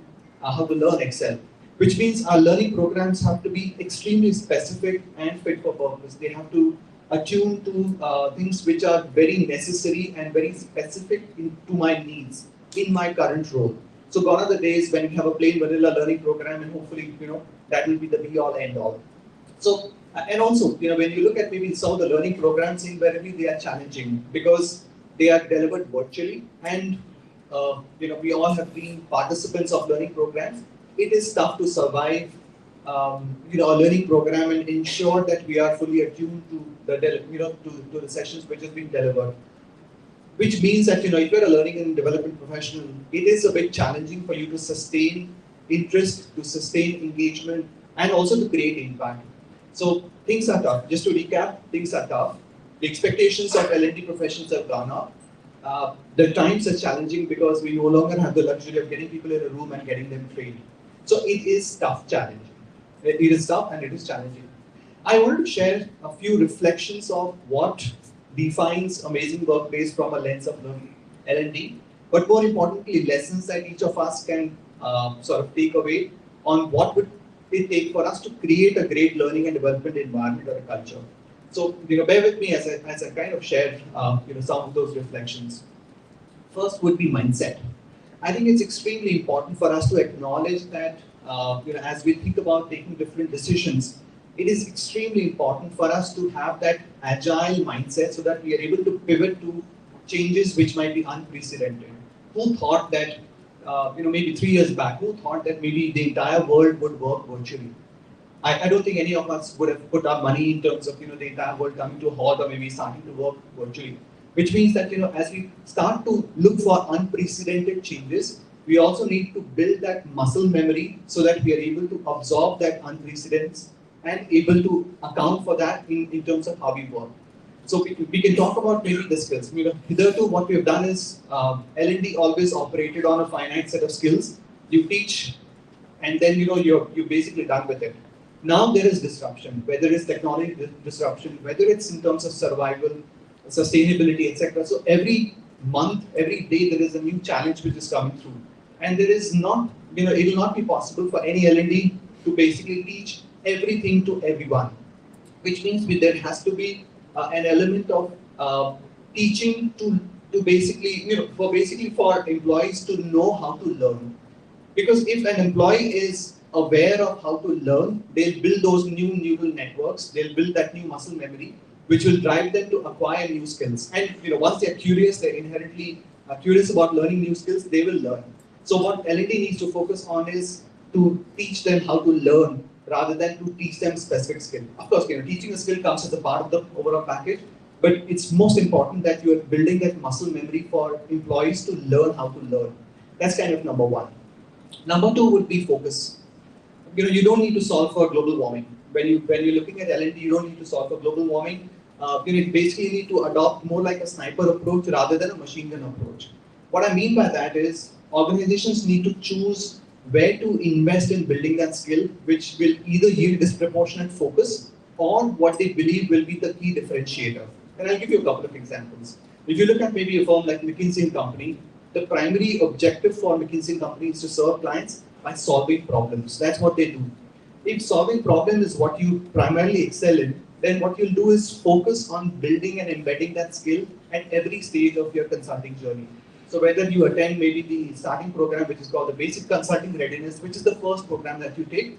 learn Excel. Which means our learning programs have to be extremely specific and fit for purpose. They have to attune to things which are very necessary and very specific to my needs in my current role. So gone are the days when we have a plain vanilla learning program and hopefully that will be the be all end all. So and also when you look at maybe some of the learning programs, invariably they are challenging because they are delivered virtually and we all have been participants of learning programs. It is tough to survive a learning program and ensure that we are fully attuned to the sessions which has been delivered. Which means that if you're a learning and development professional, it is a bit challenging for you to sustain interest, to sustain engagement, and also to create impact. So things are tough. Just to recap, things are tough. The expectations of L&D professionals have gone up. The times are challenging because we no longer have the luxury of getting people in a room and getting them trained. So it is tough, challenging. It is tough and it is challenging. I wanted to share a few reflections of what defines amazing workplace from a lens of learning, L&D, but more importantly, lessons that each of us can sort of take away on what would it take for us to create a great learning and development environment or a culture. So, bear with me as I kind of share, some of those reflections. First would be mindset. I think it's extremely important for us to acknowledge that, as we think about taking different decisions, it is extremely important for us to have that agile mindset so that we are able to pivot to changes which might be unprecedented. Who thought that, maybe 3 years back, who thought that maybe the entire world would work virtually? I don't think any of us would have put our money in terms of the entire world coming to a halt or maybe starting to work virtually. Which means that as we start to look for unprecedented changes, we also need to build that muscle memory so that we are able to absorb that unprecedented and able to account for that in terms of how we work. So we can talk about maybe the skills. Hitherto what we have done is L&D always operated on a finite set of skills. You teach, and then you're basically done with it. Now there is disruption, whether it's technology disruption, whether it's in terms of survival, sustainability, etc. So every month, every day, there is a new challenge which is coming through, and there is not, it will not be possible for any L&D to basically teach everything to everyone, which means there has to be an element of teaching to basically, for employees to know how to learn. Because if an employee is aware of how to learn, they'll build those new neural networks, they'll build that new muscle memory, which will drive them to acquire new skills. And once they're curious, they're inherently curious about learning new skills, they will learn. So what L&D needs to focus on is to teach them how to learn rather than to teach them specific skill. Of course, teaching a skill comes as a part of the overall package, but it's most important that you are building that muscle memory for employees to learn how to learn. That's kind of number one. Number two would be focus. You don't need to solve for global warming. When you're looking at L&D, you don't need to solve for global warming. You basically need to adopt more like a sniper approach rather than a machine gun approach. What I mean by that is organizations need to choose where to invest in building that skill, which will either yield disproportionate focus or what they believe will be the key differentiator. And I'll give you a couple of examples. If you look at maybe a firm like McKinsey & Company, the primary objective for McKinsey & Company is to serve clients by solving problems. That's what they do. If solving problems is what you primarily excel in, then what you'll do is focus on building and embedding that skill at every stage of your consulting journey. So whether you attend maybe the starting program, which is called the Basic Consulting Readiness, which is the first program that you take,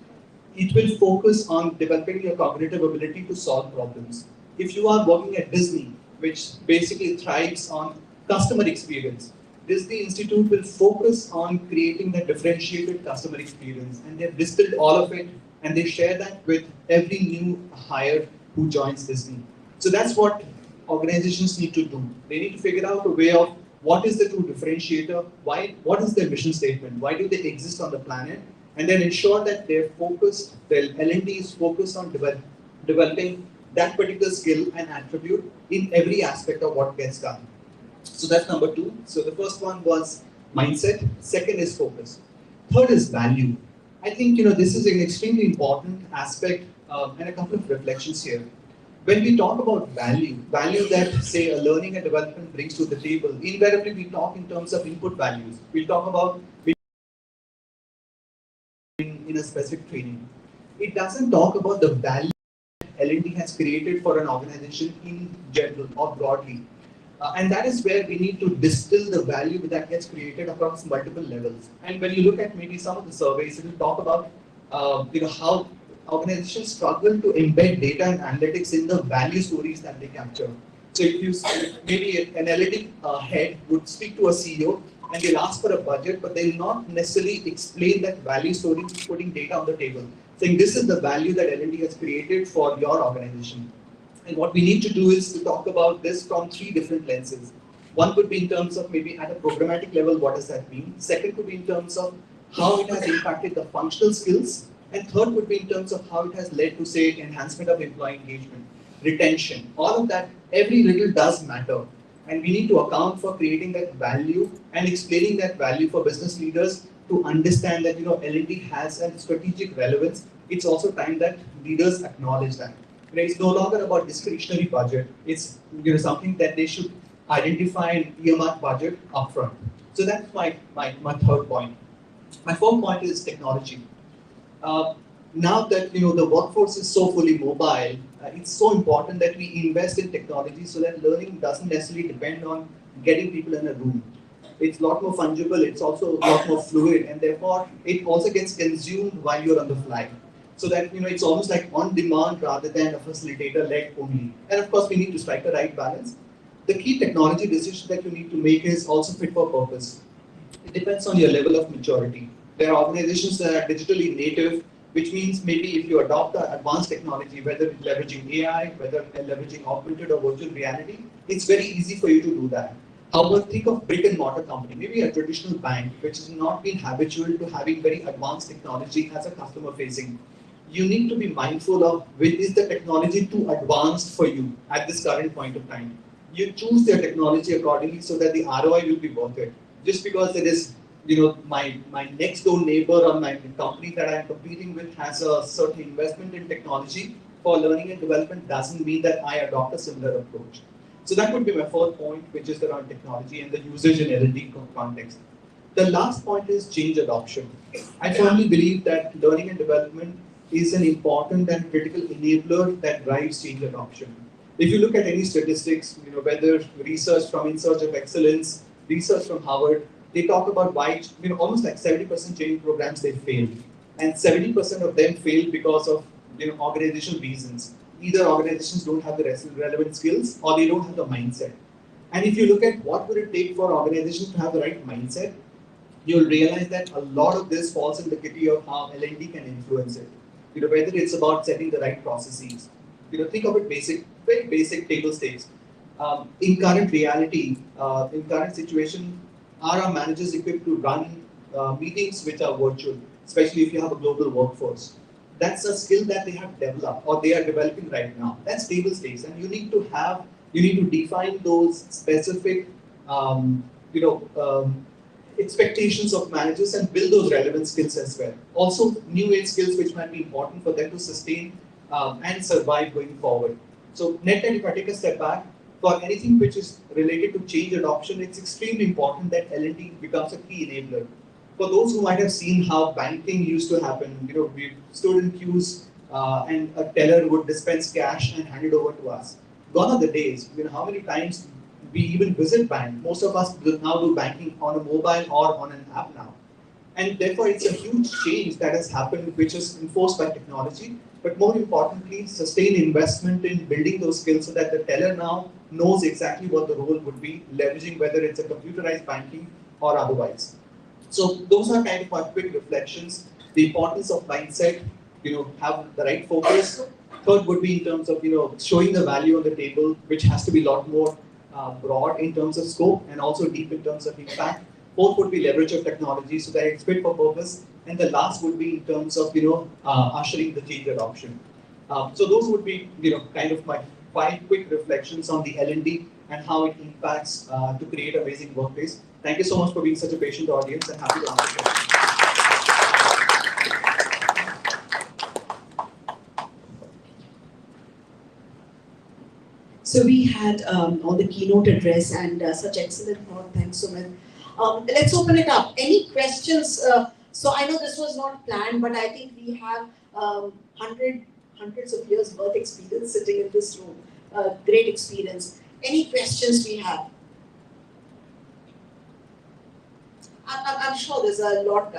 it will focus on developing your cognitive ability to solve problems. If you are working at Disney, which basically thrives on customer experience, Disney Institute will focus on creating that differentiated customer experience, and they've distilled all of it and they share that with every new hire who joins Disney. So that's what organizations need to do. They need to figure out a way of what is the true differentiator, what is their mission statement, why do they exist on the planet, and then ensure that they're focused, their L&D is focused on developing that particular skill and attribute in every aspect of what gets done. So that's number two. So the first one was mindset. Second is focus. Third is value. I think this is an extremely important aspect and a couple of reflections here. When we talk about value that say a learning and development brings to the table, invariably we talk in terms of input values. We'll talk about in a specific training. It doesn't talk about the value L&D has created for an organization in general or broadly. And that is where we need to distill the value that gets created across multiple levels. And when you look at maybe some of the surveys, it will talk about how organizations struggle to embed data and analytics in the value stories that they capture. So if you maybe an analytic head would speak to a CEO and they'll ask for a budget, but they'll not necessarily explain that value story, putting data on the table, saying this is the value that L&D has created for your organization. And what we need to do is to talk about this from three different lenses. One could be in terms of maybe at a programmatic level, what does that mean? Second could be in terms of how it has impacted the functional skills. And third would be in terms of how it has led to, say, enhancement of employee engagement, retention. All of that, every little does matter. And we need to account for creating that value and explaining that value for business leaders to understand that L&D has a strategic relevance. It's also time that leaders acknowledge that. It's no longer about discretionary budget. It's something that they should identify and earmark budget upfront. So that's my third point. My fourth point is technology. Now that the workforce is so fully mobile, it's so important that we invest in technology so that learning doesn't necessarily depend on getting people in a room. It's a lot more fungible. It's also a lot more fluid, and therefore it also gets consumed while you're on the fly. so that it's almost like on demand rather than a facilitator led only. And of course, we need to strike the right balance. The key technology decision that you need to make is also fit for purpose. It depends on your level of maturity. There are organizations that are digitally native, which means maybe if you adopt the advanced technology, whether leveraging AI, whether leveraging augmented or virtual reality, it's very easy for you to do that. However, think of brick and mortar company, maybe a traditional bank, which has not been habitual to having very advanced technology as a customer facing. You need to be mindful of which is the technology too advanced for you at this current point of time. You choose their technology accordingly so that the ROI will be worth it. Just because it is, my next door neighbor or my company that I'm competing with has a certain investment in technology for learning and development doesn't mean that I adopt a similar approach. So that would be my fourth point, which is around technology and the usage in L&D context. The last point is change adoption. I firmly believe that learning and development is an important and critical enabler that drives change adoption. If you look at any statistics, whether research from In Search of Excellence, research from Harvard, they talk about why, almost like 70% change programs they fail, and 70% of them fail because of, organizational reasons. Either organizations don't have the relevant skills or they don't have the mindset. And if you look at what would it take for organizations to have the right mindset, you'll realize that a lot of this falls in the category of how L&D can influence it. Whether it's about setting the right processes. Think of it very basic table stakes. In current reality, in current situation, are our managers equipped to run meetings which are virtual, especially if you have a global workforce? That's a skill that they have developed or they are developing right now. That's table stakes, and you need to define those specific, expectations of managers and build those relevant skills as well. Also, new age skills which might be important for them to sustain and survive going forward. So, net, if I take a step back, for anything which is related to change adoption, it's extremely important that L&D becomes a key enabler. For those who might have seen how banking used to happen, we stood in queues and a teller would dispense cash and hand it over to us. Gone are the days. How many times we even visit bank? Most of us now do banking on a mobile or on an app now. And therefore, it's a huge change that has happened, which is enforced by technology. But more importantly, sustained investment in building those skills so that the teller now knows exactly what the role would be, leveraging whether it's a computerized banking or otherwise. So those are kind of my quick reflections. The importance of mindset, have the right focus. Third would be in terms of, showing the value on the table, which has to be a lot more broad in terms of scope and also deep in terms of impact. Fourth would be leverage of technology so that it's fit for purpose. And the last would be in terms of, ushering the change adoption. So those would be, kind of my 5 quick reflections on the L&D and how it impacts to create an amazing workplace. Thank you so much for being such a patient audience and happy to answer questions. So we had all the keynote address and such excellent thought. Thanks, Sumit. Let's open it up. Any questions? So I know this was not planned, but I think we have hundreds of years worth experience sitting in this room. Great experience. Any questions we have? I'm sure there's a lot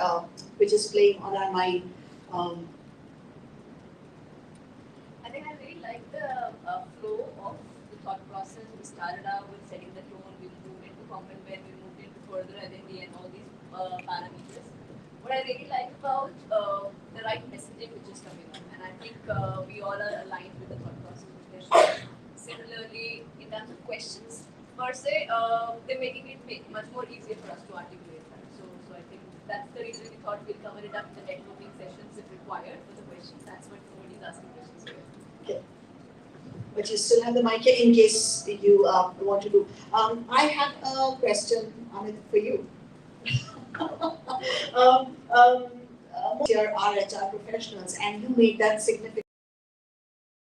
which is playing on our mind. I think I really like the flow of the thought process. We started out with setting the tone, we moved into complement, we moved into further identity and all these parameters. What I really like about the right messaging which is coming up, and I think we all are aligned with the thought process which they're sharing. Similarly, in terms of questions per se, they're making it much more easier for us to articulate that. So I think that's the reason we thought we'll cover it up in the networking sessions if required for the questions. That's what nobody's asking questions here. Okay. But you still have the mic here in case you want to do. I have a question, Amit, for you. Here are HR professionals, and you made that significant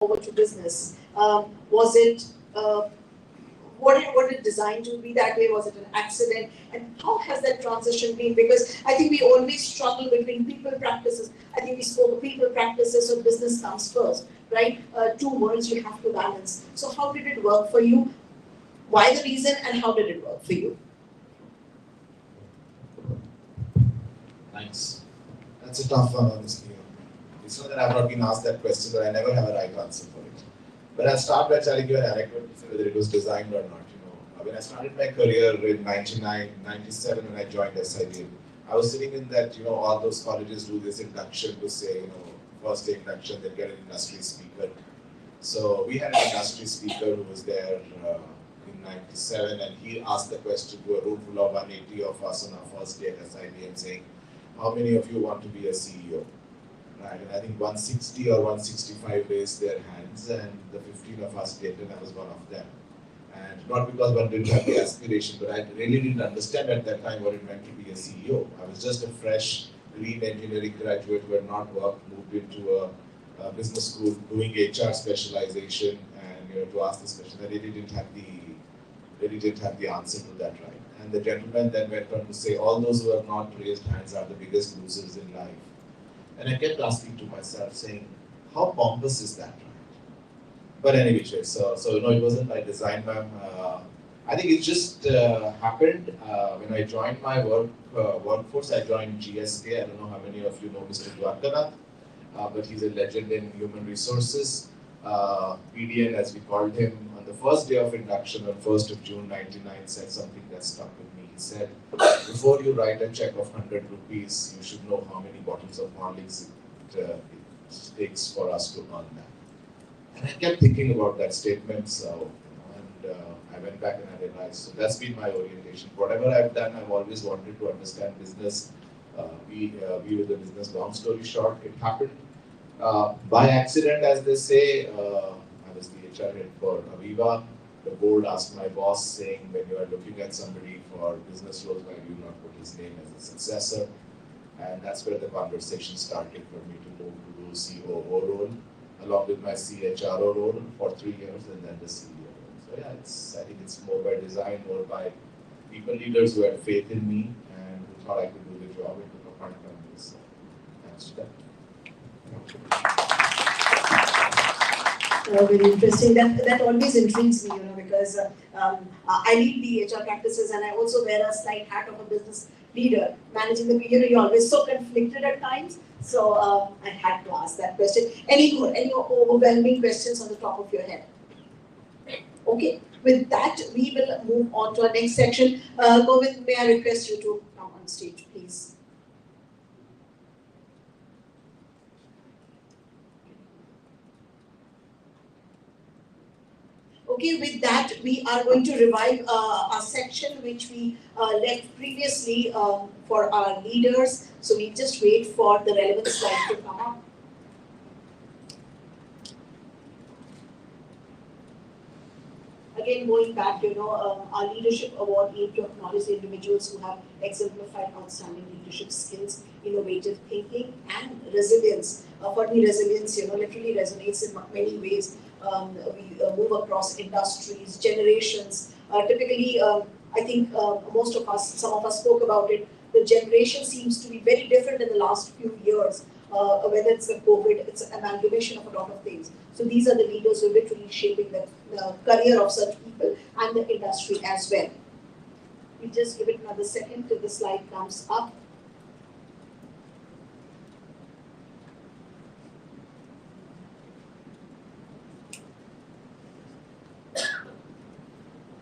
over to business. Was it what it designed to be that way? Was it an accident? And how has that transition been? Because I think we always struggle between people practices. I think we spoke of people practices, so business comes first, right? 2 worlds you have to balance. So how did it work for you? Why the reason, and how did it work for you? Thanks. That's a tough one, honestly. It's not that I've not been asked that question, but I never have a right answer for it. But I'll start by telling you an anecdote, whether it was designed or not. When I started my career in 99, 97, when I joined SIBM, I was sitting in that, all those colleges do this induction to say, first day induction, they get an industry speaker. So we had an industry speaker who was there in 97, and he asked the question to a room full of 180 of us on our first day at SIBM, saying, how many of you want to be a CEO? Right, and I think 160 or 165 raised their hands, and the 15 of us did, and I was one of them. And not because one didn't have the aspiration, but I really didn't understand at that time what it meant to be a CEO. I was just a fresh green engineering graduate who had not worked, moved into a business school doing HR specialization, and to ask this question, I really didn't have the answer to that, right? And the gentleman then went on to say, all those who have not raised hands are the biggest losers in life. And I kept asking to myself, saying, how pompous is that, right? But anyway, so it wasn't by design, ma'am. I think it just happened when I joined my workforce. I joined GSK. I don't know how many of you know Mr. Dwarkanath, but he's a legend in human resources. PDN, as we called him, on the first day of induction on 1st of June 99, said something that stuck with me. He said, before you write a check of 100 rupees, you should know how many bottles of Horlicks it takes for us to earn that. And I kept thinking about that statement, and I went back and I realized, so that's been my orientation. Whatever I've done, I've always wanted to understand business, be with the business. Long story short, it happened by accident, as they say. I was the HR head for Aviva. The board asked my boss, saying, when you are looking at somebody for business roles, why do you not put his name as a successor? And that's where the conversation started for me to move to the COO role, along with my CHRO role for 3 years, and then the CEO role. So yeah, I think it's more by design, more by people leaders who had faith in me and who thought I could do the job and took a part of this. Thanks to that. Very interesting. That always intrigues me, because I lead the HR practices, and I also wear a slight hat of a business leader, managing the people. You're always so conflicted at times. So I had to ask that question. Any overwhelming questions on the top of your head? Okay. With that, we will move on to our next section. Govind, may I request you to come on stage, please? Okay, with that, we are going to revive our section which we left previously for our leaders. So we just wait for the relevant slide to come up. Again, going back, our leadership award aimed to acknowledge the individuals who have exemplified outstanding leadership skills, innovative thinking, and resilience. For me, resilience, literally resonates in many ways. We move across industries, generations. Typically, I think some of us spoke about it. The generation seems to be very different in the last few years. Whether it's the COVID, it's an amalgamation of a lot of things. So these are the leaders who are literally shaping the career of such people and the industry as well. We just give it another second till the slide comes up.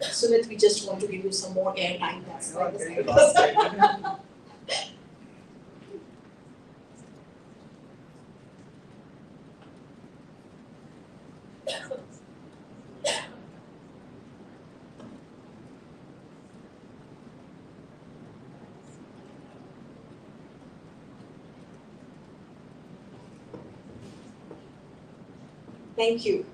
So that we just want to give you some more airtime. That's why the slide. Thank you.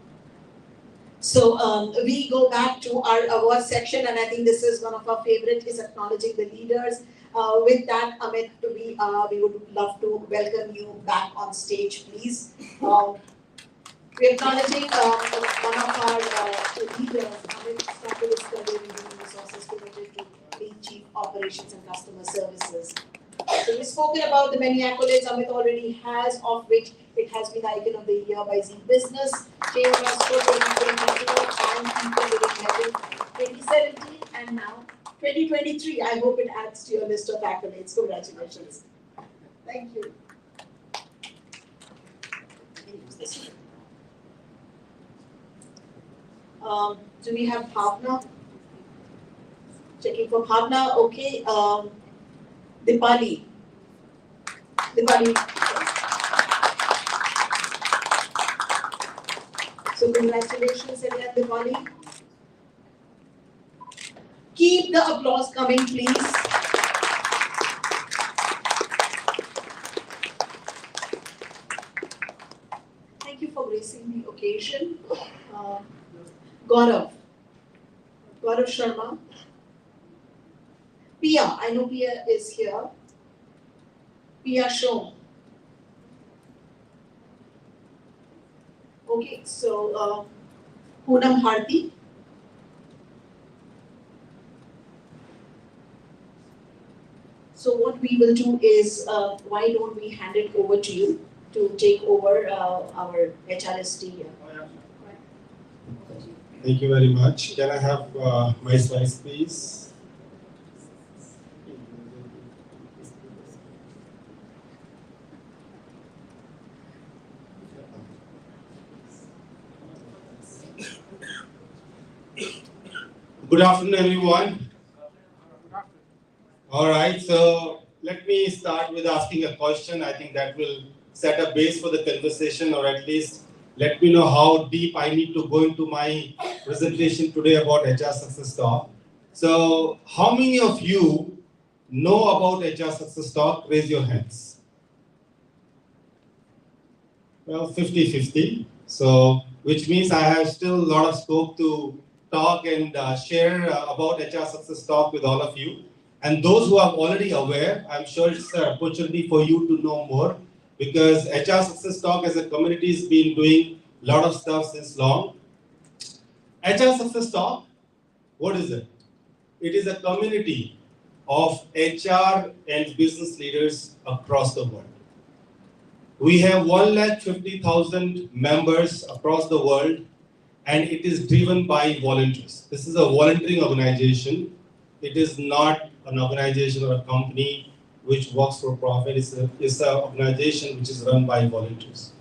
So we go back to our award section, and I think this is one of our favorite, is acknowledging the leaders. With that, Amit, we would love to welcome you back on stage, please. We're acknowledging one of our leaders, Amit, started his career in human resources, committed to being Chief Operations and Customer Services. So we've spoken about the many accolades Amit already has, of which it has been Icon of the Year by Z Business, Change Master 2022, and People Living Legend 2017, and now 2023. I hope it adds to your list of accolades. Congratulations. Thank you. Do we have Bhavna? Checking for Bhavna. Okay. Dipali. Dipali. So congratulations again, Dipali. Keep the applause coming, please. Thank you for gracing the occasion. Gaurav. Gaurav Sharma. Pia. I know Pia is here. Pia Shom. Okay, so Poonam Bharti. So what we will do is, why don't we hand it over to you to take over our HRSD. Thank you very much. Can I have my slides, please? Good afternoon, everyone. All right, so let me start with asking a question. I think that will set a base for the conversation, or at least let me know how deep I need to go into my presentation today about HR Success Talk. So, how many of you know about HR Success Talk? Raise your hands. Well, 50-50. So, which means I have still a lot of scope to talk and share about HR Success Talk with all of you. And those who are already aware, I'm sure it's an opportunity for you to know more, because HR Success Talk as a community has been doing a lot of stuff since long. HR Success Talk, what is it? It is a community of HR and business leaders across the world. We have 150,000 members across the world, and it is driven by volunteers. This is a volunteering organization. It is not an organization or a company which works for profit. It's an organization which is run by volunteers.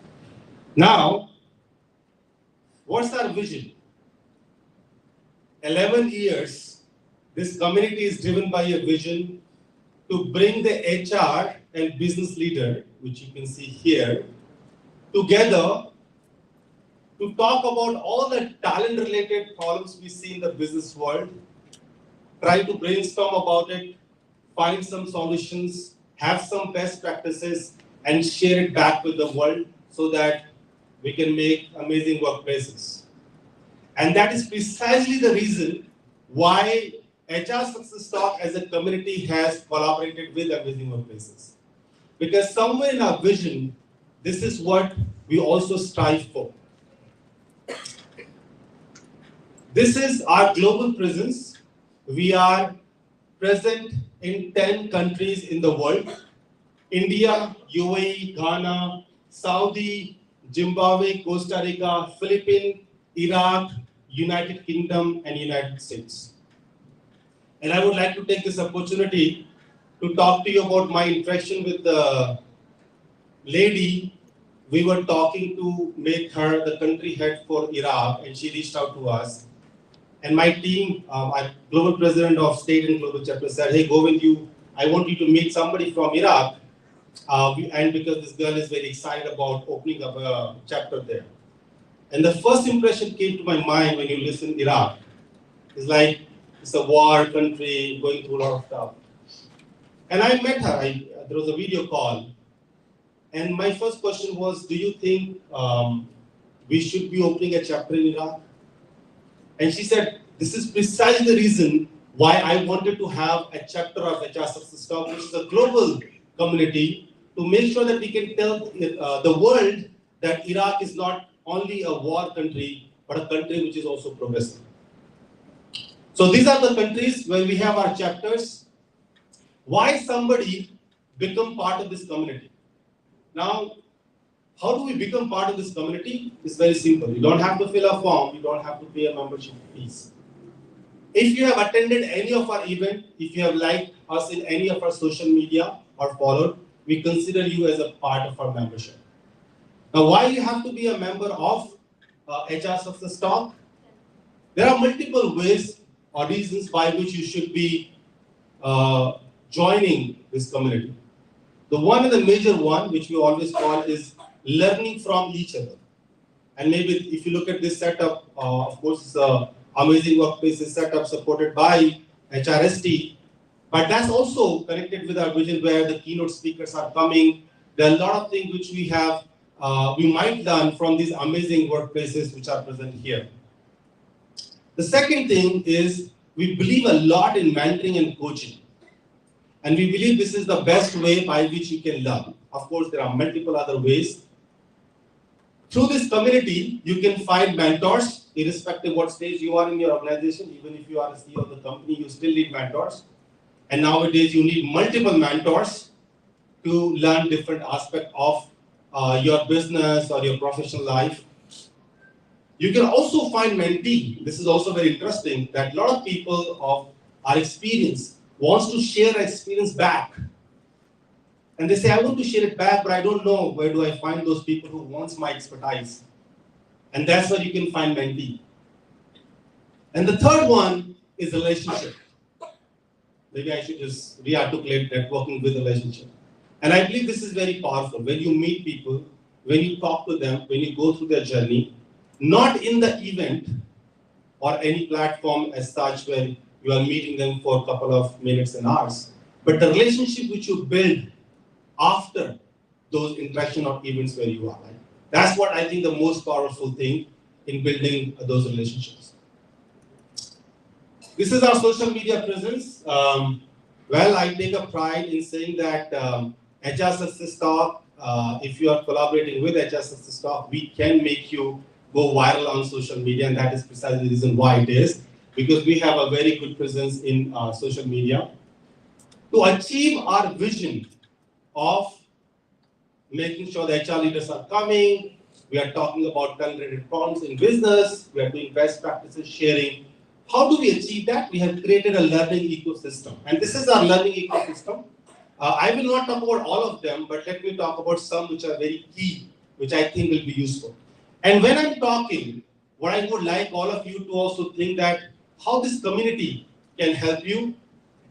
Now, what's our vision? 11 years, this community is driven by a vision to bring the HR and business leader, which you can see here, together to talk about all the talent-related problems we see in the business world, try to brainstorm about it, find some solutions, have some best practices, and share it back with the world so that we can make amazing workplaces. And that is precisely the reason why HR Success Talk as a community has collaborated with Amazing Workplaces. Because somewhere in our vision, this is what we also strive for. This is our global presence. We are present in 10 countries in the world: India, UAE, Ghana, Saudi, Zimbabwe, Costa Rica, Philippines, Iraq, United Kingdom, and United States. And I would like to take this opportunity to talk to you about my interaction with the lady. We were talking to make her the country head for Iraq, and she reached out to us. And my team, my global president of state and global chapter, said, "Hey, Govind, I want you to meet somebody from Iraq." And because this girl is very excited about opening up a chapter there. And the first impression came to my mind when you listen to Iraq. It's like it's a war country going through a lot of stuff. And I met her. There was a video call. And my first question was, do you think we should be opening a chapter in Iraq? And she said, this is precisely the reason why I wanted to have a chapter of HR Success Talk, which is a global community, to make sure that we can tell the world that Iraq is not only a war country, but a country which is also progressive. So these are the countries where we have our chapters. Why somebody become part of this community? Now, how do we become part of this community? It's very simple. You don't have to fill a form. You don't have to pay a membership fees. If you have attended any of our event, if you have liked us in any of our social media or followed, we consider you as a part of our membership. Now, why you have to be a member of HR Success Talk? There are multiple ways or reasons by which you should be joining this community. The one and the major one, which we always call, is learning from each other. And maybe if you look at this setup, of course, amazing workplace is set up supported by HRST, but that's also connected with our vision where the keynote speakers are coming. There are a lot of things which we might learn from these amazing workplaces which are present here. The second thing is we believe a lot in mentoring and coaching. And we believe this is the best way by which you can learn. Of course, there are multiple other ways. Through this community, you can find mentors, irrespective of what stage you are in your organization. Even if you are a CEO of the company, you still need mentors. And nowadays, you need multiple mentors to learn different aspects of your business or your professional life. You can also find mentee. This is also very interesting that a lot of people of our experience wants to share experience back. And they say, I want to share it back, but I don't know where do I find those people who wants my expertise. And that's where you can find mentee. And the third one is relationship. Maybe I should just re-articulate networking with relationship. And I believe this is very powerful. When you meet people, when you talk to them, when you go through their journey, not in the event or any platform as such where you are meeting them for a couple of minutes and hours, but the relationship which you build after those interaction or events where you are. Right? That's what I think the most powerful thing in building those relationships. This is our social media presence. Well, I take a pride in saying that HR Success Talk, if you are collaborating with HR Success Talk, we can make you go viral on social media, and that is precisely the reason why it is, because we have a very good presence in social media. To achieve our vision of making sure the HR leaders are coming, we are talking about calibrated prompts in business, we are doing best practices sharing. How do we achieve that? We have created a learning ecosystem, and this is our learning ecosystem. I will not talk about all of them, but let me talk about some which are very key, which I think will be useful. And when I'm talking, what I would like all of you to also think that how this community can help you.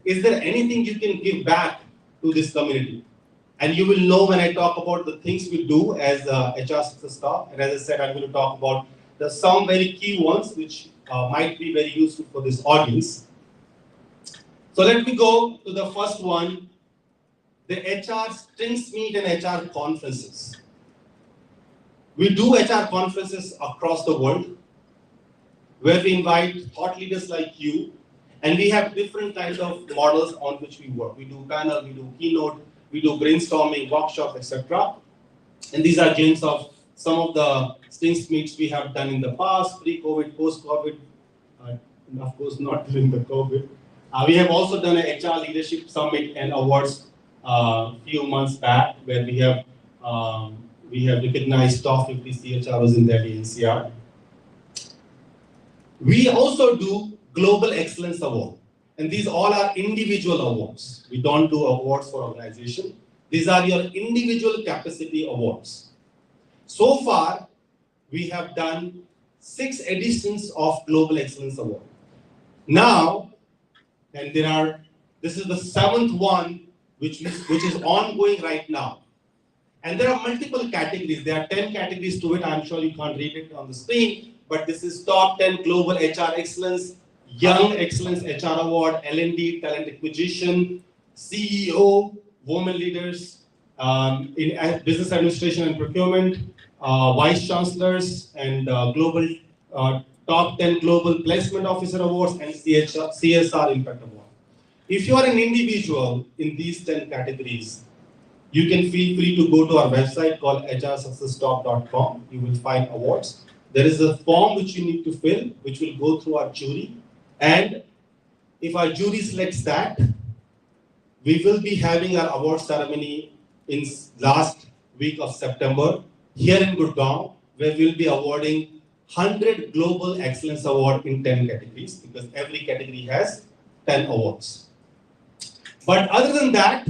Is there anything you can give back to this community? And you will know when I talk about the things we do as HR Success Talk. And as I said, I'm going to talk about some very key ones which might be very useful for this audience. So let me go to the first one, the HR Strings Meet and HR Conferences. We do HR conferences across the world where we invite thought leaders like you, and we have different kinds of models on which we work. We do panel, we do keynote, we do brainstorming, workshops, etc. And these are glimpses of some of the Strings Meets we have done in the past, pre-COVID, post-COVID, of course not during the COVID. We have also done an HR Leadership Summit and Awards a few months back where we have recognized top 50 CHROs in Delhi NCR. We also do Global Excellence Award, and these all are individual awards. We don't do awards for organization. These are your individual capacity awards. So far, we have done 6 editions of Global Excellence Award. Now, and this is the 7th one, which is ongoing right now. And there are multiple categories. There are 10 categories to it. I'm sure you can't read it on the screen, but this is top 10 Global HR Excellence, Young Excellence HR Award, L&D, Talent Acquisition, CEO, Women Leaders, in Business Administration and Procurement, Vice Chancellors, and Global Top 10 Global Placement Officer Awards, and CSR Impact Award. If you are an individual in these 10 categories, you can feel free to go to our website called hrsuccesstalk.com. You will find awards. There is a form which you need to fill, which will go through our jury. And if our jury selects that, we will be having our award ceremony in last week of September here in Gurgaon, where we'll be awarding 100 Global Excellence Award in 10 categories, because every category has 10 awards. But other than that,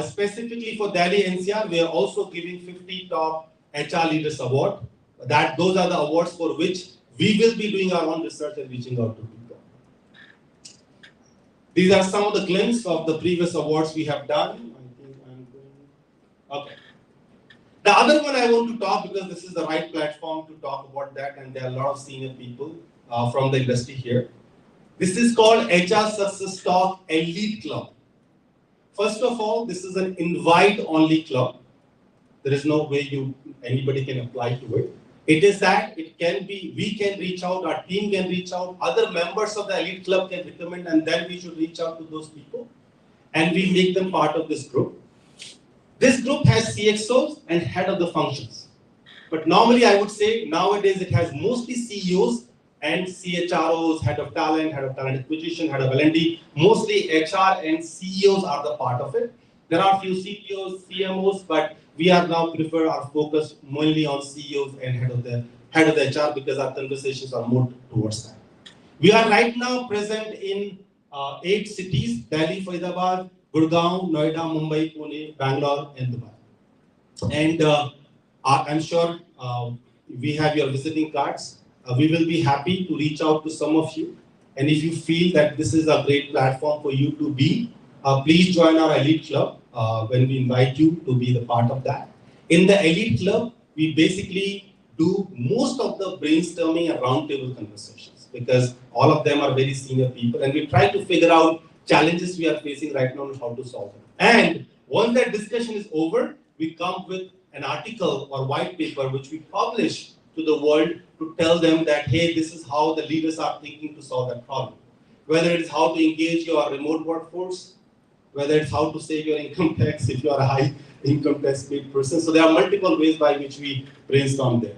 specifically for Delhi NCR, we are also giving 50 top HR Leaders Award. Those are the awards for which we will be doing our own research and reaching out to people. These are some of the glimpses of the previous awards we have done. I think I'm going. Okay. The other one I want to talk, because this is the right platform to talk about that, and there are a lot of senior people from the industry here. This is called HR Success Talk Elite Club. First of all, this is an invite-only club. There is no way anybody can apply to it. It is that we can reach out, our team can reach out, other members of the elite club can recommend, and then we should reach out to those people, and we make them part of this group. This group has CXOs and head of the functions. But normally I would say nowadays it has mostly CEOs and CHROs, head of talent acquisition, head of L&D. Mostly HR and CEOs are the part of it. There are a few CTOs, CMOs, but we are now prefer our focus mainly on CEOs and head of the HR, because our conversations are more towards that. We are right now present in 8 cities: Delhi, Faridabad, Gurgaon, Noida, Mumbai, Pune, Bangalore, and Dubai. And I'm sure we have your visiting cards. We will be happy to reach out to some of you. And if you feel that this is a great platform for you to be, please join our Elite Club when we invite you to be the part of that. In the Elite Club, we basically do most of the brainstorming and roundtable conversations, because all of them are very senior people, and we try to figure out challenges we are facing right now and how to solve them. And once that discussion is over, we come with an article or white paper which we publish to the world to tell them that, hey, this is how the leaders are thinking to solve that problem. Whether it is how to engage your remote workforce, whether it's how to save your income tax if you are a high income tax paid person. So there are multiple ways by which we brainstorm there.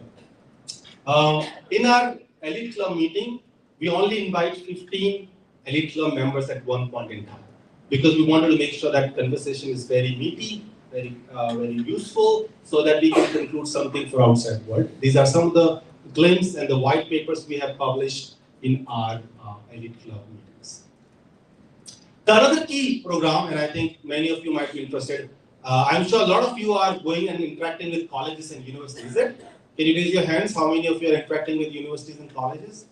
In our Elite Club meeting, we only invite 15 Elite Club members at one point in time, because we wanted to make sure that conversation is very meaty, very useful, so that we can conclude something for outside world. These are some of the glimpses and the white papers we have published in our Elite Club meetings. The other key program, and I think many of you might be interested, I'm sure a lot of you are going and interacting with colleges and universities. Is it? Can you raise your hands? How many of you are interacting with universities and colleges?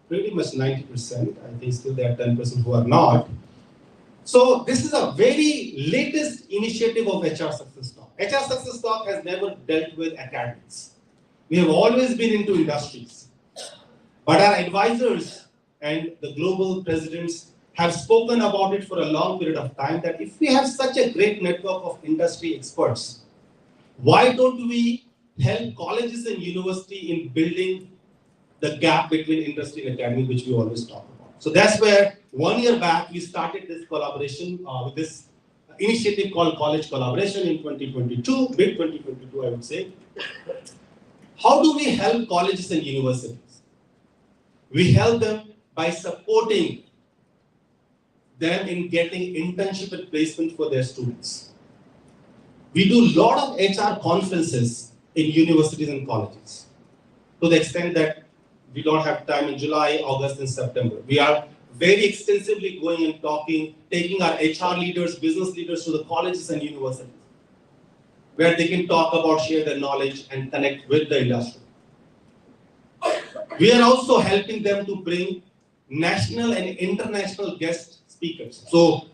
Pretty much 90%. I think still there are 10% who are not. So this is a very latest initiative of HR Success Talk. HR Success Talk has never dealt with academics. We have always been into industries. But our advisors and the global presidents have spoken about it for a long period of time, that if we have such a great network of industry experts, why don't we help colleges and university in building the gap between industry and academy, which we always talk about. So that's where 1 year back, we started this collaboration with this initiative called College Collaboration in 2022, mid-2022, I would say. How do we help colleges and universities? We help them by supporting them in getting internship and placement for their students. We do a lot of HR conferences in universities and colleges, to the extent that we don't have time in July, August, and September. We are very extensively going and talking, taking our HR leaders, business leaders to the colleges and universities, where they can talk about, share their knowledge, and connect with the industry. We are also helping them to bring national and international guest speakers. So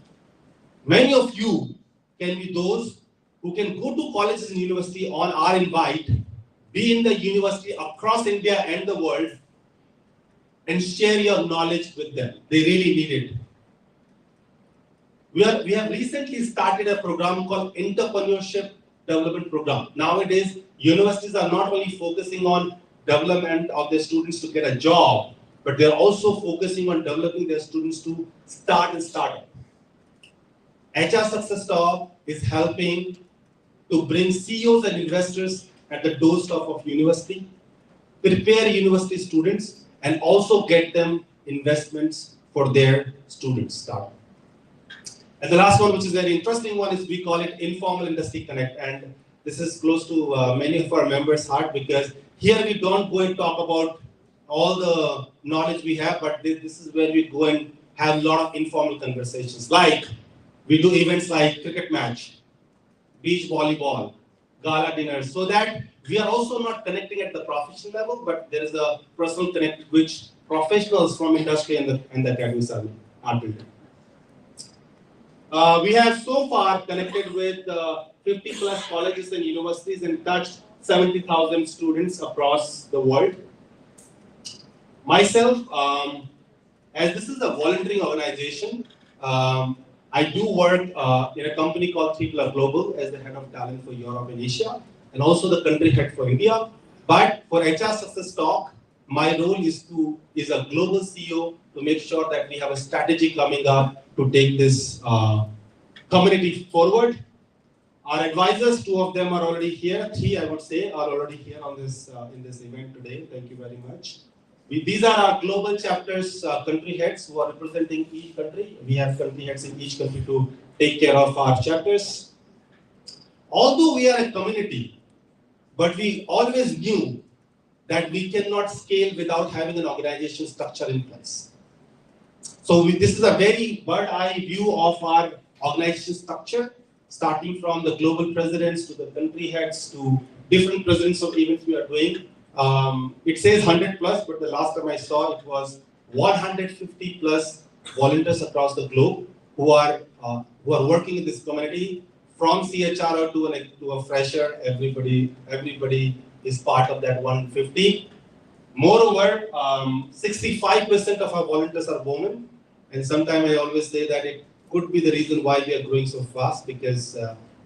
many of you can be those who can go to colleges and university on our invite, be in the university across India and the world, and share your knowledge with them. They really need it. We have recently started a program called Entrepreneurship Development Program. Nowadays, universities are not only focusing on development of their students to get a job, but they're also focusing on developing their students to start and startup. HR Success Talk is helping to bring CEOs and investors at the doorstep of university, prepare university students, and also get them investments for their students startup. And the last one, which is very interesting one, is we call it Informal Industry Connect. And this is close to many of our members' heart, because here we don't go and talk about all the knowledge we have, but this is where we go and have a lot of informal conversations. Like, we do events like cricket match, beach volleyball, gala dinners, so that we are also not connecting at the professional level, but there is a personal connect which professionals from industry and the academies are building. We have so far connected with 50 plus colleges and universities and touched 70,000 students across the world. Myself, as this is a volunteering organization, I do work in a company called 3 Global as the head of talent for Europe and Asia, and also the country head for India. But for HR Success Talk, my role is a global CEO to make sure that we have a strategy coming up to take this community forward. Our advisors, 2 of them are already here, 3 I would say are already here on this in this event today. Thank you very much. These are our global chapters, country heads who are representing each country. We have country heads in each country to take care of our chapters. Although we are a community, but we always knew that we cannot scale without having an organization structure in place. So this is a very bird-eye view of our organization structure, starting from the global presidents to the country heads to different presidents of events we are doing. It says 100 plus, but the last time I saw it was 150 plus volunteers across the globe who are working in this community. From CHRO to a fresher, everybody is part of that 150. Moreover, 65% of our volunteers are women, and sometimes I always say that it could be the reason why we are growing so fast, because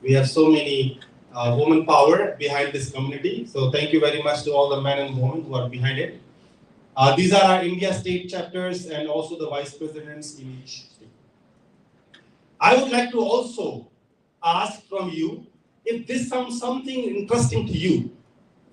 we have so many women power behind this community. So thank you very much to all the men and women who are behind it. These are our India state chapters and also the vice presidents in each state. I would like to also ask from you if this sounds something interesting to you.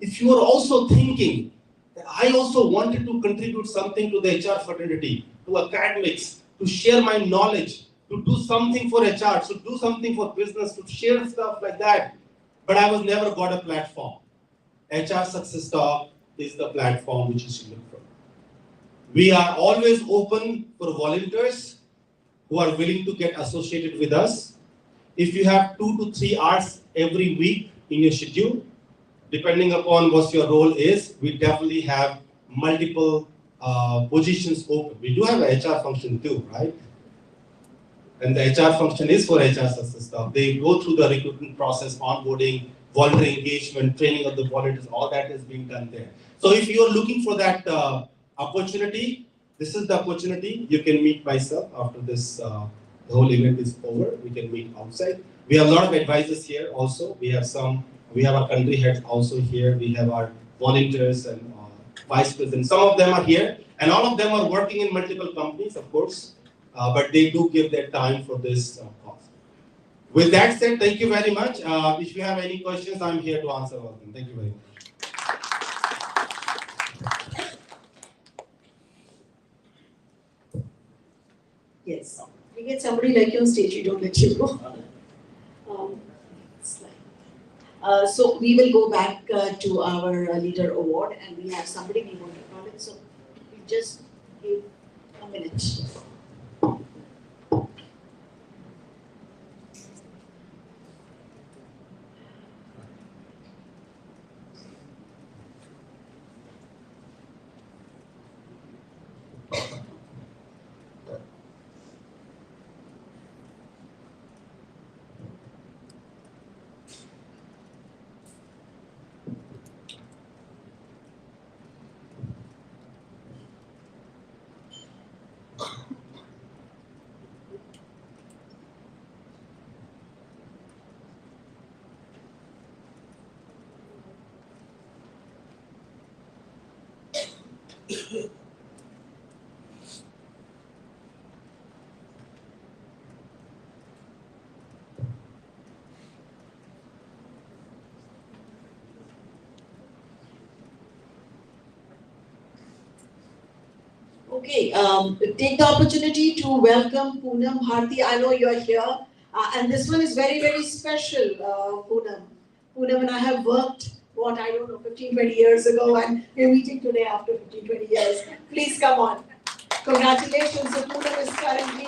If you are also thinking that I also wanted to contribute something to the HR fraternity, to academics, to share my knowledge, to do something for HR, to do something for business, to share stuff like that, but I was never got a platform. HR Success Talk is the platform which you should look for. We are always open for volunteers who are willing to get associated with us. If you have 2 to 3 hours every week in your schedule, depending upon what your role is, we definitely have multiple positions open. We do have an HR function too, right? And the HR function is for HR Success Talk. They go through the recruitment process, onboarding, voluntary engagement, training of the volunteers, all that is being done there. So if you're looking for that opportunity, this is the opportunity. You can meet myself after this the whole event is over. We can meet outside. We have a lot of advisors here also. We have our country heads also here. We have our volunteers and vice presidents. Some of them are here, and all of them are working in multiple companies, of course, but they do give their time for this cause. With that said, thank you very much. If you have any questions, I'm here to answer all of them. Thank you very much. Yes. We get somebody like you on stage, you don't let you go. So we will go back to our leader award, and we have somebody we want to acknowledge. So we just give a minute. Okay, take the opportunity to welcome Poonam Bharti. I know you are here, and this one is very, very special, Poonam. Poonam and I have worked, 15, 20 years ago, and we're meeting today after 15, 20 years. Please come on. Congratulations. So Poonam is currently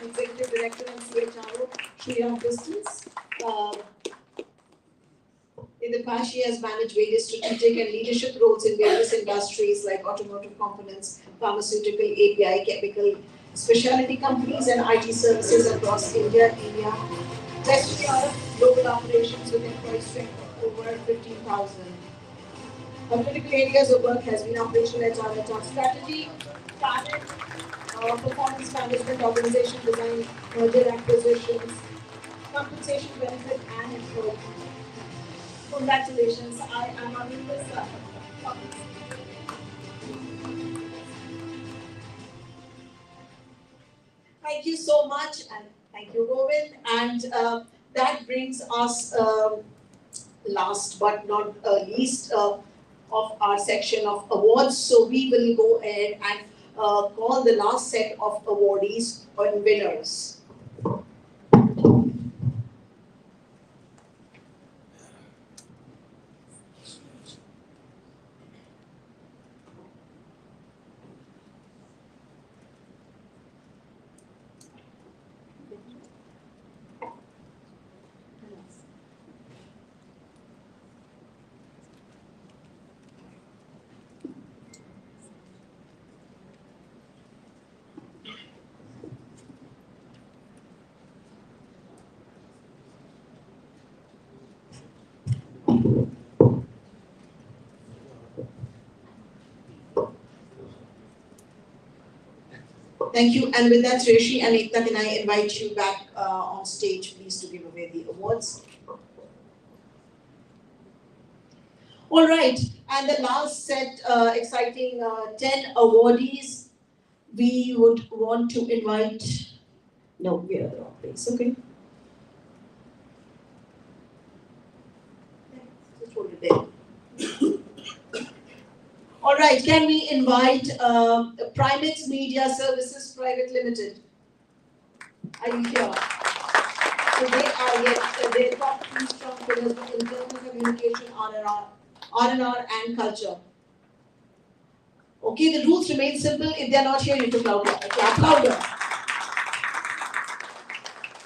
Executive Director and CHRO, Shriram Distance. In the past, she has managed various strategic and leadership roles in various industries like automotive components, pharmaceutical, API, chemical, specialty companies, and IT services across India, Western Europe, global operations with employee strength of over 15,000. Her critical areas of work has been operational HR strategy, talent, performance management, organization design, merger acquisitions, compensation benefit, and employee. Congratulations, I am on this. Thank you so much, and thank you, Govind. And that brings us last but not least of our section of awards. So we will go ahead and call the last set of awardees and winners. Thank you. And with that, Reshi and Ekta, can I invite you back on stage, please, to give away the awards? All right. And the last set, exciting 10 awardees, we would want to invite. No, we are at the wrong place. Okay. Just hold it there. All right, can we invite Primates Media Services Private Limited? Are you here? So they are their top three strong pillars of internal communication, R&R and culture. Okay, the rules remain simple. If they are not here, you can clap louder.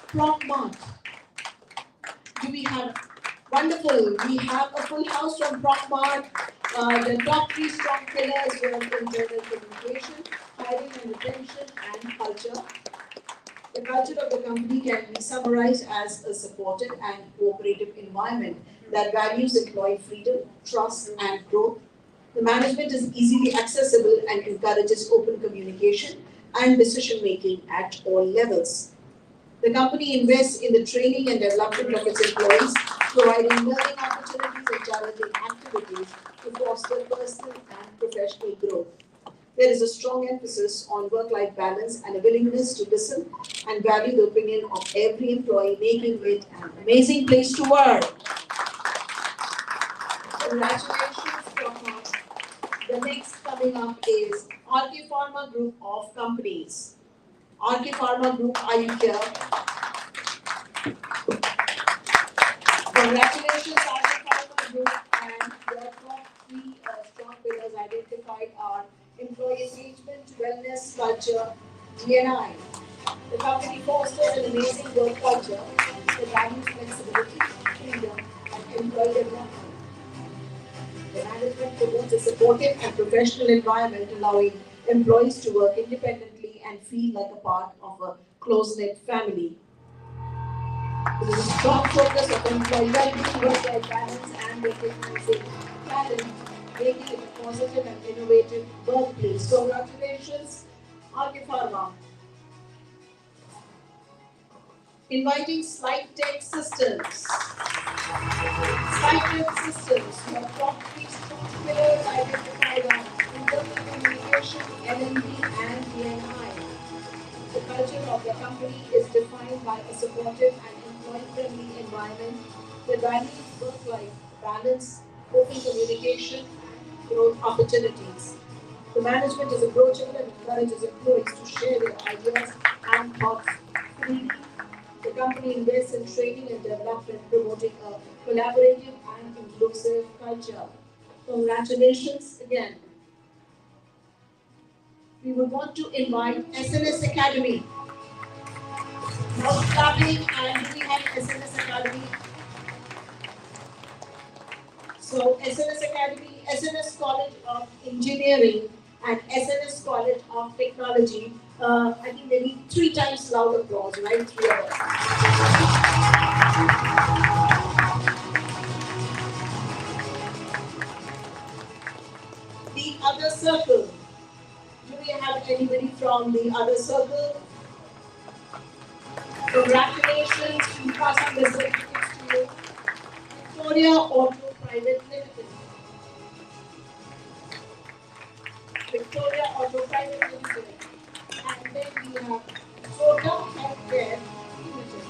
Prompt Mart. Do we have? Wonderful. We have a full house from Prompt Mart. The top three strong pillars were internal communication, hiring and retention, and culture. The culture of the company can be summarized as a supportive and cooperative environment that values employee freedom, trust, and growth. The management is easily accessible and encourages open communication and decision making at all levels. The company invests in the training and development of its employees, providing learning opportunities and challenging activities to foster personal and professional growth. There is a strong emphasis on work-life balance and a willingness to listen and value the opinion of every employee, making it an amazing place to work. Congratulations, Prompt. The next coming up is RK Pharma Group of Companies. RK Pharma Group, are you here? Congratulations, RK Pharma Group, and your top three strong pillars identified are employee engagement, wellness, culture, D&I. The company fosters an amazing work culture that values flexibility, freedom, and employee development. The management promotes a supportive and professional environment, allowing employees to work independently and feel like a part of a close-knit family. There is a strong focus on employee well-being, work-life balance, and recognizing talent, making it a positive and innovative workplace. Congratulations, RK Pharma. Inviting Slide Tech Systems. Slide Tech Systems, your top three strong pillars identified are internal communication, L&D, and D&I. The culture of the company is defined by a supportive and employee-friendly environment that values work-life balance, open communication, and growth opportunities. The management is approachable and encourages employees to share their ideas and thoughts freely. The company invests in training and development, promoting a collaborative and inclusive culture. Congratulations again. We would want to invite SNS Academy. Now clapping, and do we have SNS Academy? So SNS Academy, SNS College of Engineering and SNS College of Technology. I think they need 3 times loud applause, right? 3 of us. The other circle. Do we have anybody from the other circle? Congratulations, we pass on the certificates to you. Victoria Auto Private Limited. Victoria Auto Private Limited. And then we have Total Healthcare Limited.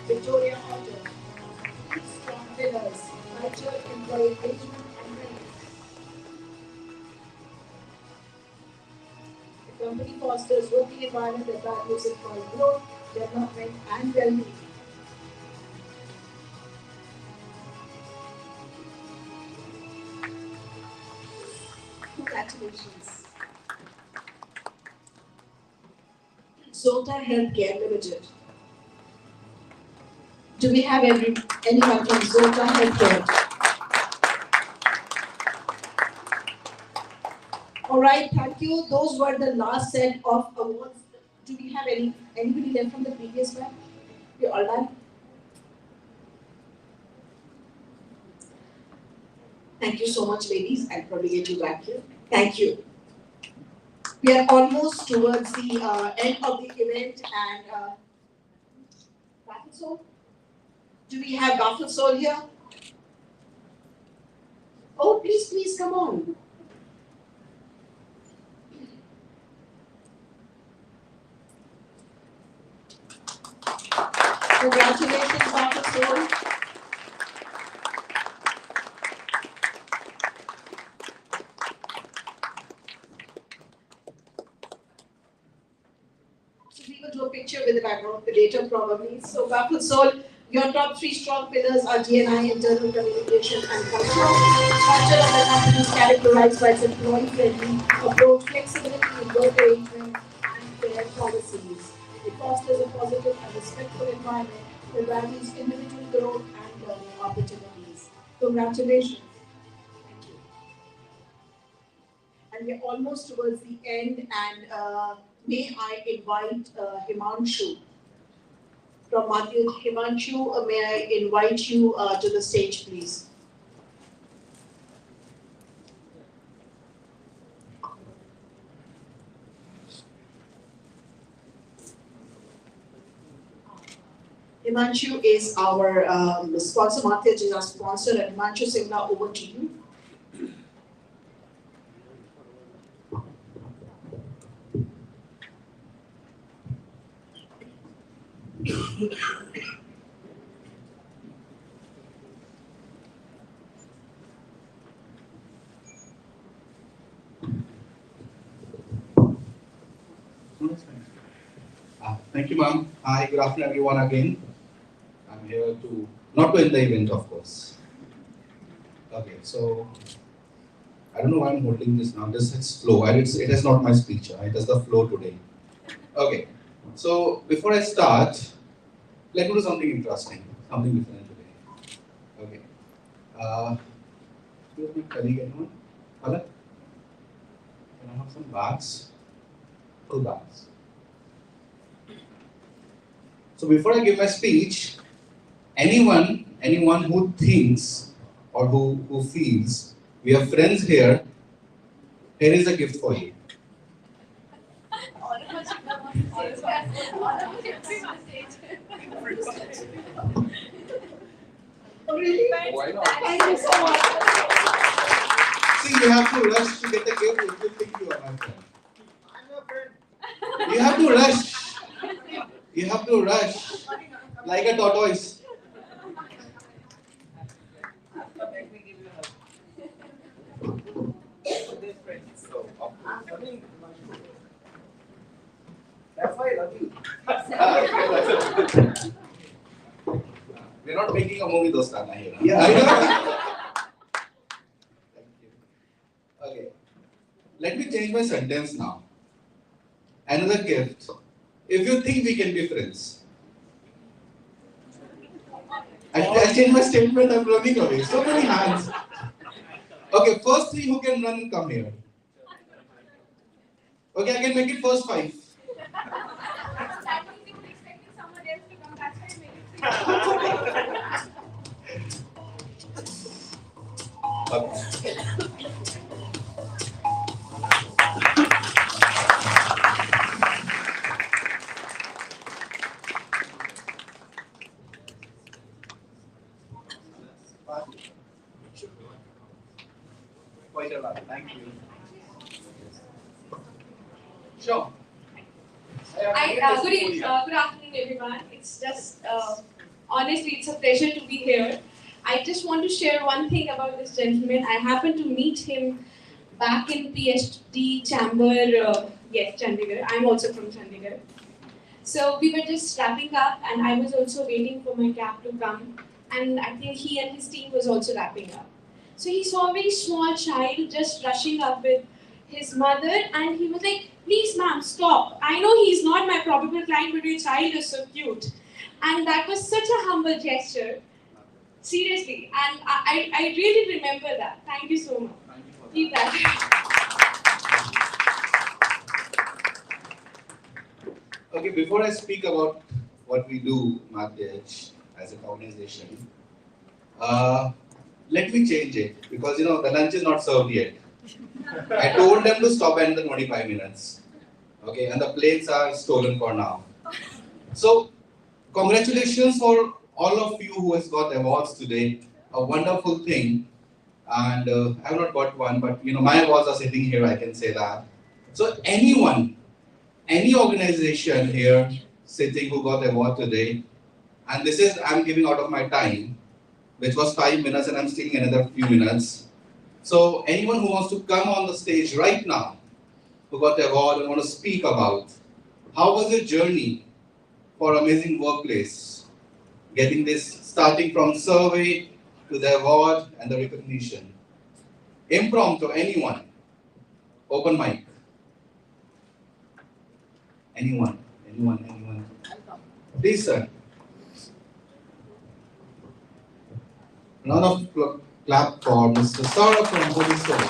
Victoria Auto. Strong pillars, culture, employee engagement, and benefits. The company fosters working environment that values employee growth, development, and well-being. Congratulations. Zota Healthcare Limited. Do we have anyone from Zota Healthcare? All right, thank you. Those were the last set of awards. Do we have anybody left from the previous one? You're all done? Thank you so much, ladies. I'll probably get you back here. Thank you. We are almost towards the end of the event and Baffle Soul? Do we have Baffle Soul here? Oh, please, come on. Congratulations, Baffle Soul. So we will do a picture with the background of the data probably. So Baffle Soul, your top 3 strong pillars are GNI, internal communication and culture. Culture of the company is characterized by its employee-friendly approach, flexibility in work arrangement and fair policies. It fosters a positive and respectful environment that values individual growth and learning opportunities. Congratulations. Thank you. And we're almost towards the end and may I invite Himanshu from Matthew. Himanshu, may I invite you to the stage, please? Himanshu is our sponsor. Matthew is our sponsor, and Himanshu Singla, over to you. Thank you, ma'am. Hi, good afternoon, everyone. Again, I'm here to not to end the event, of course. Okay, so I don't know why I'm holding this now. This is flow, and it is not my speech. It is the flow today. Okay, so before I start, let me do something interesting, something different today. Okay. Here's my colleague, anyone? Palak? Can I have some bags? 2 bags. So before I give my speech, anyone who thinks or who feels we have friends here, here is a gift for you. Oh, really? Why not? Thank you so much. See, you have to rush to get the gift if you think you are my friend. I'm your friend. You have to rush. You have to rush like a tortoise. That's why I love you. We're not making a movie, Dostana here. Yeah. Thank you. Okay. Let me change my sentence now. Another gift. If you think we can be friends. I changed my statement, I'm running away. So many hands. Okay, first three who can run, come here. Okay, I can make it first five. That means you were expecting someone else to come. That's why I made it. Okay. Quite a lot. Thank you. Sure. Good afternoon, everyone. It's just, honestly, it's a pleasure to be here. I just want to share one thing about this gentleman. I happened to meet him back in PhD chamber, yes, Chandigarh. I'm also from Chandigarh. So we were just wrapping up, and I was also waiting for my cab to come. And I think he and his team was also wrapping up. So he saw a very small child just rushing up with his mother, and he was like, "Please, ma'am, stop. I know he's not my probable client, but your child is so cute." And that was such a humble gesture. Seriously. And I really remember that. Thank you so much. Keep that. Okay, before I speak about what we do, Madhyaj, as an organization, let me change it because the lunch is not served yet. I told them to stop at the 25 minutes. Okay, and the plates are stolen for now. So, congratulations for all of you who has got awards today. A wonderful thing. And I have not got one, but my awards are sitting here, I can say that. So anyone, any organization here sitting who got award today, and this is, I'm giving out of my time, which was 5 minutes and I'm stealing another few minutes. So anyone who wants to come on the stage right now, who got the award and want to speak about, how was your journey for Amazing Workplace? Getting this, starting from survey to the award and the recognition. Impromptu, anyone. Open mic. Anyone. Please, sir. Round of clap for Mr. Saurabh from Holy Soul.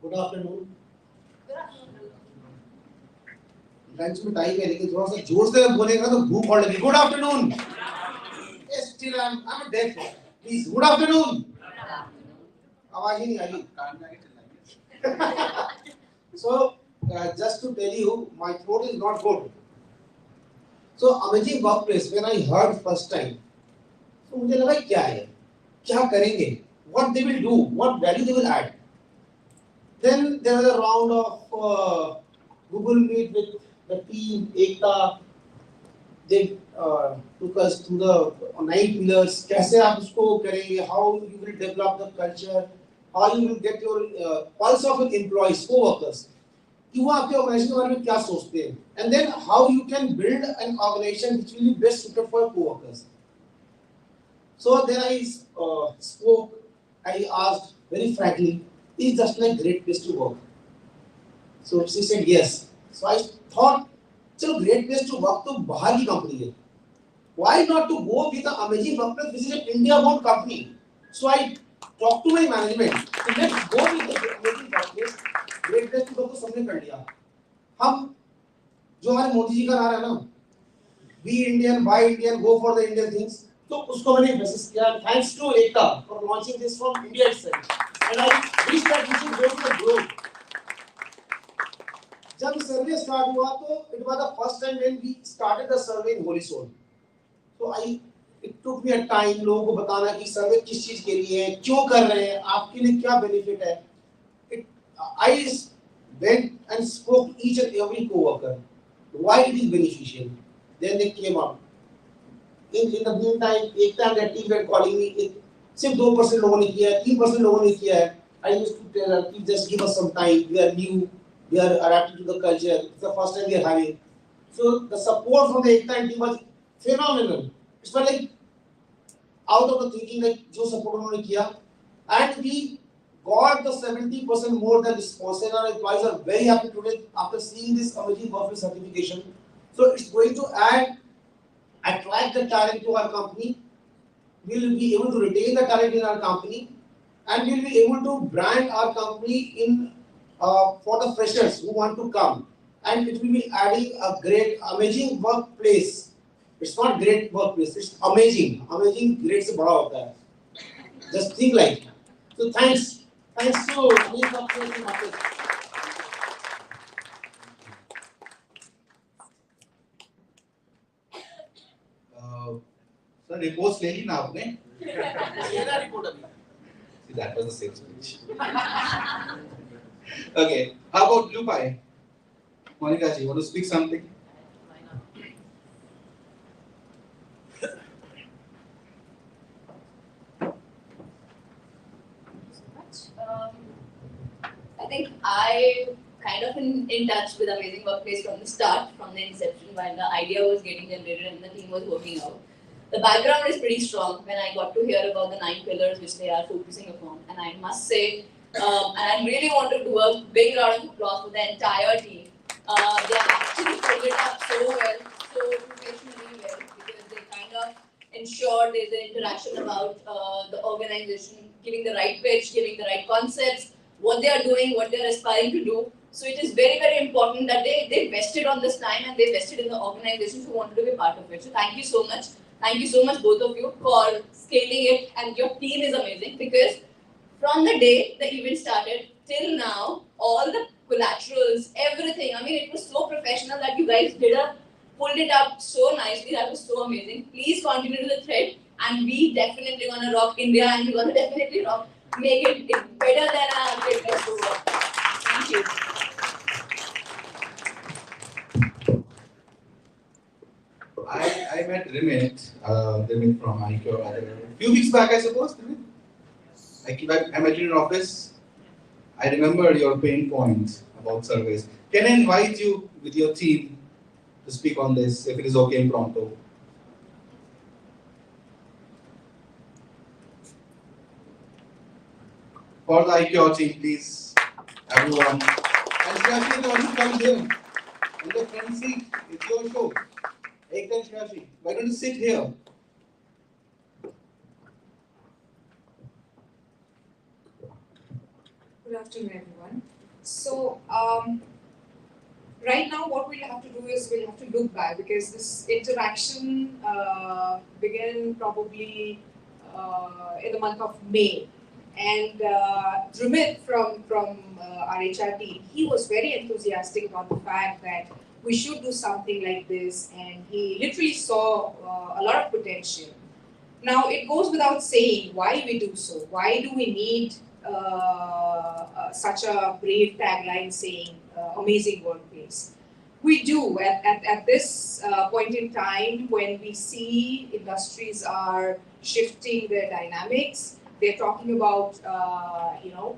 Good afternoon lunch में time है लेकिन थोड़ा सा जोर से बोलेगा तो भूख और लगेगी good afternoon still I am deaf please good afternoon आवाज ही नहीं आ रही so just to tell you my throat is not good so amazing workplace when I heard first time तो मुझे लगा क्या है क्या करेंगे what they will do what value they will add Then there was a round of Google Meet with the team, Ekta. They took us through the 9 pillars. कैसे आप उसको करेंगे? How you will develop the culture? How you will get your pulse of your employees, co-workers? कि वो आपके organization के बारे में क्या सोचते हैं? And then how you can build an organization which will be best suited for your co-workers. So then I spoke. I asked very frankly. Is just like great place to work. So she said yes. So I thought, चलो great place to work तो बाहर की company है. Why not to go with the Amazing Workplace, which is an India-bound company? So I talked to my management. So let's go with the Amazing Workplace. Great place to work तो सबने कर लिया. हम जो हमारे मोदी जी का नारा है ना, be Indian, buy Indian, go for the Indian things. तो उसको मैंने मैसेज किया. Thanks to Ekta for launching this from India itself. And I wish that we should go to the globe. जब सर्वे स्टार्ट हुआ तो it was the first time when we started the survey in Holy Soul. So it took me a time लोगों को बताना कि सर्वे किस चीज के लिए है, क्यों कर रहे हैं, आपके लिए क्या बेनिफिट है. I went and spoke to each and every co-worker why it is beneficial. Then they came up. In the meantime, एक time that team were calling me. सिर्फ 2% लोगों ने किया है, 3% लोगों ने किया है. I used to tell her, please just give us some time. We are new, we are adapted to the culture. It's the first time we are having. So the support from the Ekta team was phenomenal. It's like out of the thinking like जो support उन्होंने किया, and we got the 70% more than response. And our employees are very happy today after seeing this Amazing Workplace certification. So it's going to attract the talent to our company. We will be able to retain the talent in our company, and we will be able to brand our company in for the freshers who want to come. And it will be adding a great, amazing workplace. It's not great workplace, it's amazing. Amazing, great se bada hota hai. Just think like that. So thanks to me for playing Marcus. Sir, reports ले ली ना आपने? See, that was a sales pitch. Okay, how about Blue Pie? Monica ji, want to speak something? I think I kind of in touch with Amazing Workplace from the start, from the inception, when the idea was getting generated and the team was working out. The background is pretty strong when I got to hear about the 9 pillars which they are focusing upon. And I must say, and I really wanted to do a big round of applause for the entire team. They have actually pulled it up so well, so professionally well, because they kind of ensure there's an interaction about the organization, giving the right pitch, giving the right concepts, what they are doing, what they are aspiring to do. So it is very, very important that they vested on this time and they vested in the organizations who wanted to be part of it. So thank you so much. Thank you so much, both of you, for scaling it. And your team is amazing because from the day the event started till now, all the collaterals, everything. I mean, it was so professional that you guys pulled it up so nicely. That was so amazing. Please continue to the thread, and we definitely gonna rock India, and we're gonna definitely make it better than our previous work. Thank you. I met Remit from IQ a few weeks back, I suppose. Remit? I met you in office. I remember your pain points about surveys. Can I invite you with your team to speak on this, if it is okay, impromptu? For the IQ team, please, everyone. And Shrashi, don't come here. In the front seat, it's your show. Ekdam Shrashi, why don't you sit here? Good afternoon, everyone. So, right now, what we'll have to do is we'll have to look back because this interaction began probably in the month of May. And Drumit from our HR team, he was very enthusiastic about the fact that we should do something like this, and he literally saw a lot of potential. Now, it goes without saying why we do so. Why do we need such a brave tagline saying amazing workplace? We do at this point in time when we see industries are shifting their dynamics. They're talking about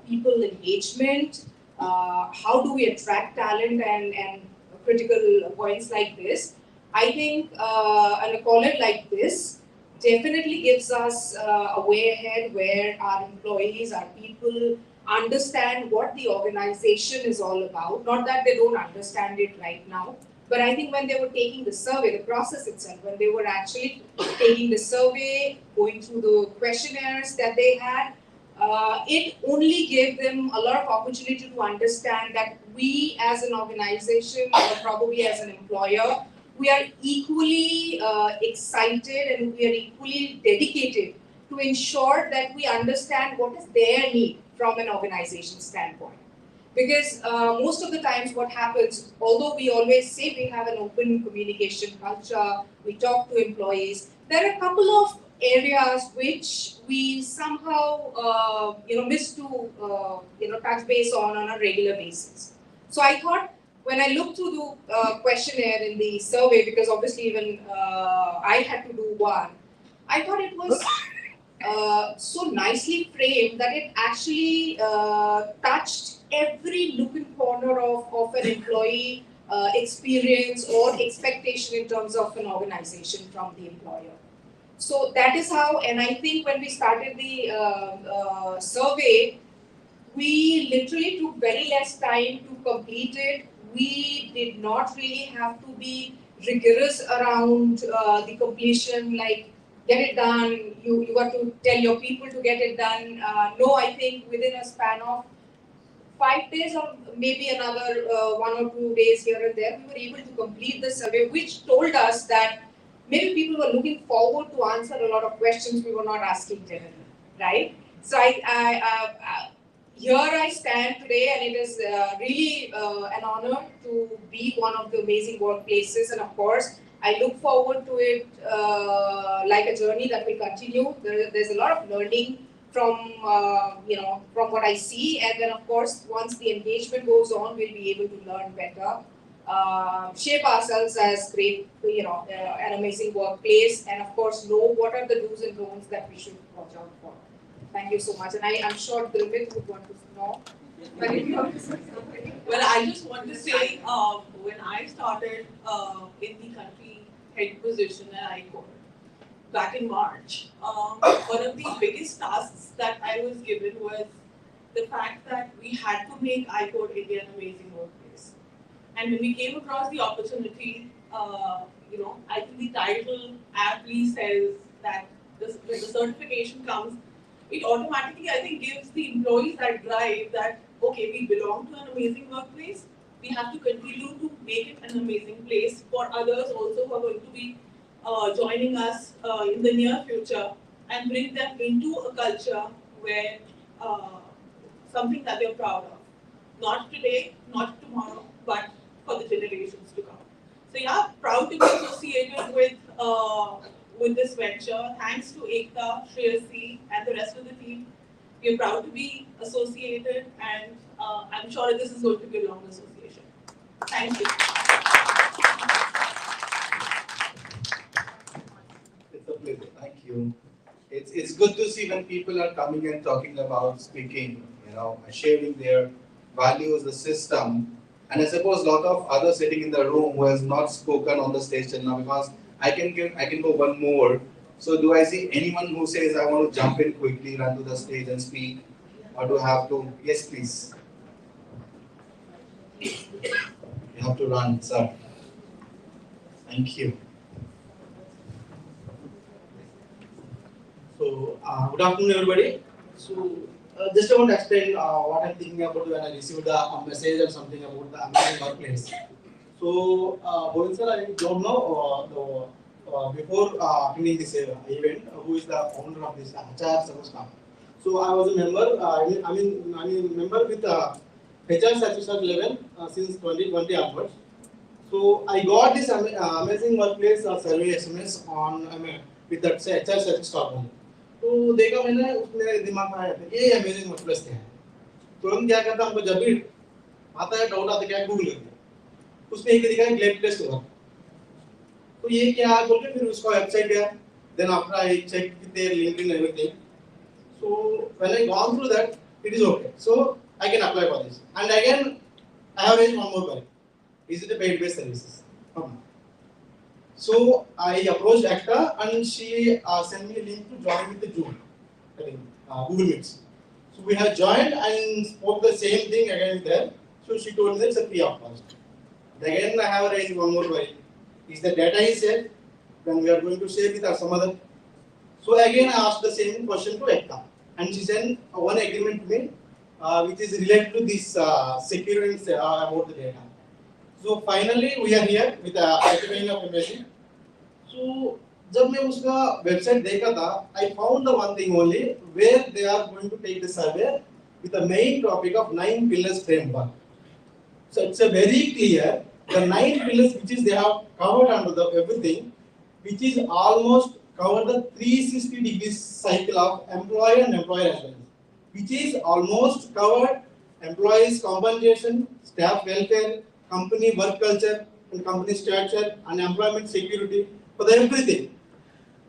people engagement. How do we attract talent and critical points like this? I think a call it like this definitely gives us a way ahead where our employees, our people understand what the organization is all about. Not that they don't understand it right now, but I think when they were taking the survey, the process itself, when they were actually taking the survey, going through the questionnaires that they had, it only gave them a lot of opportunity to understand that we as an organization or probably as an employer, we are equally excited and we are equally dedicated to ensure that we understand what is their need from an organization standpoint. Because most of the times what happens, although we always say we have an open communication culture, we talk to employees, there are a couple of areas which we somehow miss to touch base on a regular basis. So I thought when I looked through the questionnaire in the survey, because obviously even I had to do one, I thought it was so nicely framed that it actually touched every nook and corner of an employee experience or expectation in terms of an organization from the employer. So that is how, and I think when we started the survey, we literally took very less time to complete it. We did not really have to be rigorous around the completion, like get it done, you got to tell your people to get it done. No, I think within a span of 5 days or maybe another 1 or 2 days here and there, we were able to complete the survey, which told us that maybe people were looking forward to answer a lot of questions we were not asking generally, right? So here I stand today, and it is really an honor to be one of the amazing workplaces. And of course, I look forward to it like a journey that will continue. There's a lot of learning from from what I see, and then of course, once the engagement goes on, we'll be able to learn better, shape ourselves as great, an amazing workplace, and of course, know what are the do's and don'ts that we should watch out for. Thank you so much, and I'm sure Dilmit would want to know. But if you have to say something. Well, I just want to say, when I started in the country head position at ICOR back in March, one of the biggest tasks that I was given was the fact that we had to make ICOR India an amazing workplace. And when we came across the opportunity, I think the title aptly says that when the certification comes, it automatically, I think, gives the employees that drive that, okay, we belong to an amazing workplace. We have to continue to make it an amazing place for others also who are going to be joining us in the near future, and bring them into a culture where something that they're proud of. Not today, not tomorrow, but for the generations to come. So yeah, proud to be associated with this venture. Thanks to Ekta, Shreyasi, and the rest of the team. We're proud to be associated, and I'm sure this is going to be a long association. Thank you. It's a pleasure. Thank you. It's good to see when people are coming and talking about speaking, sharing their values, the system. And I suppose a lot of others sitting in the room who has not spoken on the stage till now, because I can go one more. So do I see anyone who says I want to jump in quickly, run to the stage and speak, or do I have to? Yes, please. You have to run, sir. Thank you. So, good afternoon, everybody. So, just I want to explain what I'm thinking about when I received a message or something about the amazing workplace. So, Govind sir, I don't know before attending this event, who is the founder of this HR service camp. So, I was a member. I mean, member with HR service level since 2020 onwards. So, I got this amazing workplace survey SMS on with that HR service only. तो देखा मैंने, उसमें दिमाग में आया ये amazing workplace क्या है। तुरंत क्या करता हमको जब भी आता है डाउट आता क्या गूगल करते हैं, उसमें एक दिखा है ग्रेट प्लेस टू वर्क, तो ये क्या बोल के फिर उसका वेबसाइट गया, then after I check with their LinkedIn everything, so when I gone through that it is okay, so I can apply for this. And again I have raised one more query, is it a paid based services? So I approached ACTA and she sent me a link to join with the Zoom, Google Meets. So we have joined and spoke the same thing again there. So she told me it's a free of cost. Again I have raised one more query. Is the data is safe? Then we are going to share with some other. So again I asked the same question to ACTA and she sent one agreement to me which is related to this security about the data. So finally we are here with the activation of MSC. So जब मैं उसका website देखा था, I found the one thing only where they are going to take the survey with the main topic of 9 pillars framework. So it's a very clear the 9 pillars which is they have covered under the everything, which is almost covered the 360 degrees cycle of employer and employer as well, which is almost covered employees compensation, staff welfare, company work culture and company structure and employment security for the everything.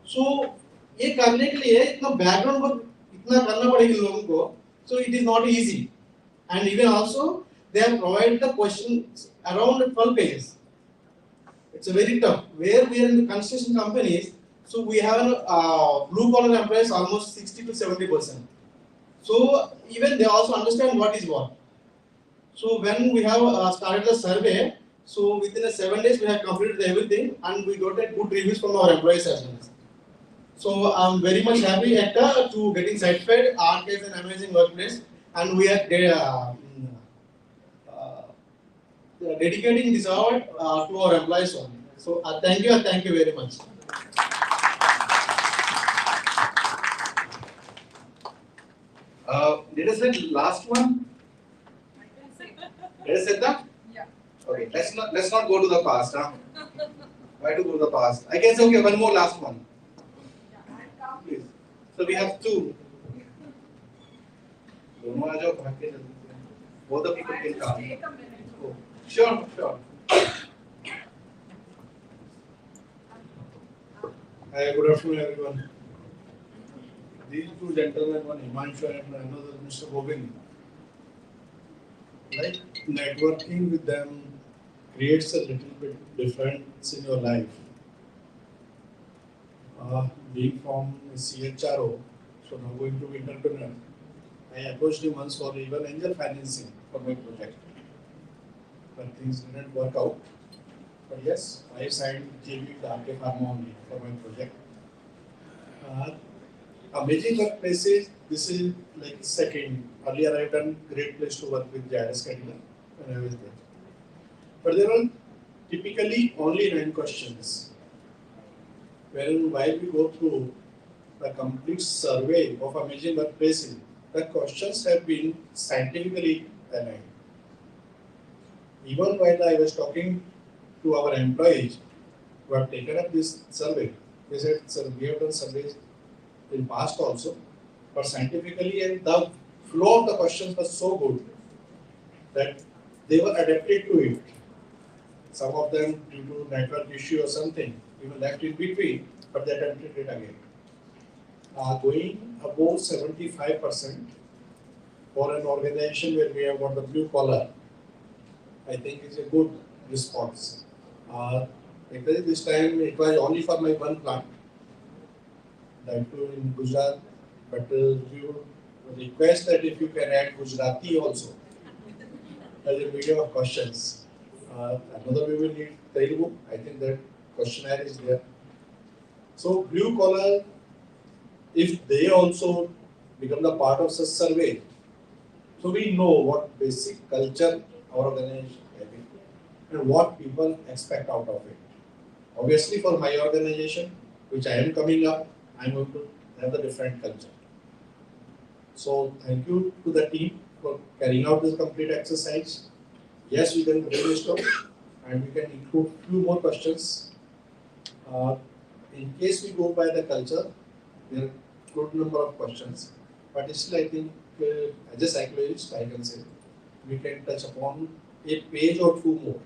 So ये करने के लिए इतना background work इतना करना पड़ेगा लोगों को, so it is not easy. And even also they have provided the questions around 12 pages. It's a very tough. Where we are in the construction companies, so we have blue collar employees almost 60 to 70%. So even they also understand what is what. So when we have started the survey, So within 7 days, we have completed everything, and we got a good reviews from our employees as well. So I'm very much happy Ekta to getting certified. ARC is an amazing workplace, and we are dedicating this award to our employees only. So thank you very much. Did I say last one? Did I say that? Yeah. Okay, let's not go to the past, huh? Why to go to the past? I can say okay, one more last one. Please. So we have two. दोनों आ जाओ भाग के जल्दी से. Both the people can come. Take a minute. Oh, sure. Hi, good afternoon, everyone. These two gentlemen, one Himanshu and another Mr. Govind, like networking with them creates a little bit difference in your life. Being from a CHRO, so now going to be entrepreneur, I approached him once for even angel financing for my project, but things didn't work out. But yes, I signed JV with RK Pharma only for my project. Amazing workplaces, this is like second. Earlier I've done great place to work with Jairus Cadillac when I was there. But there are typically only 9 questions. While we go through the complete survey of amazing workplaces, the questions have been scientifically aligned. Even while I was talking to our employees who have taken up this survey, they said, sir, we have done surveys in past also, but scientifically and the flow of the questions was so good that they were adapted to it. Some of them due to network issue or something, even left in between, but they attempted it again. Going above 75% for an organization where we have got the blue collar, I think is a good response. Because this time it was only for my one plant, that too in Gujarat, but we would request that if you can add Gujarati also as a medium of questions. Another we will need Telugu. I think that questionnaire is there. So blue collar, if they also become the part of such survey, so we know what basic culture our organization is having and what people expect out of it. Obviously for my organization, which I am coming up, I am going to have a different culture. So thank you to the team for carrying out this complete exercise. Yes, we can brainstorm and we can include few more questions. In case we go by the culture, there are good number of questions, but still I think as a psychologist I can say we can touch upon a page or two more.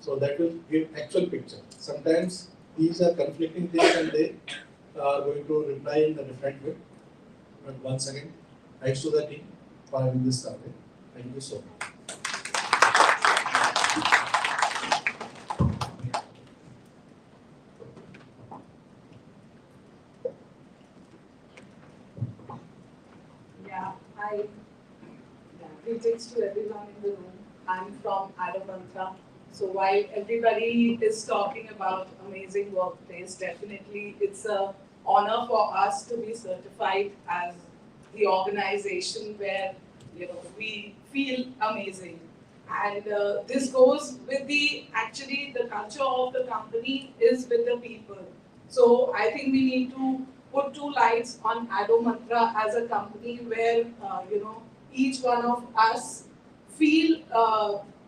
So that will give actual picture. Sometimes these are conflicting things and they are going to reply in a different way. But once again, thanks to the team for having this survey. Thank you so much. Yeah, greetings to everyone in the room. I'm from Mantra. So while everybody is talking about amazing workplace, definitely it's an honor for us to be certified as the organization where we feel amazing. And this goes with the culture of the company is with the people. So I think we need to put 2 lights on Mantra as a company where each one of us feel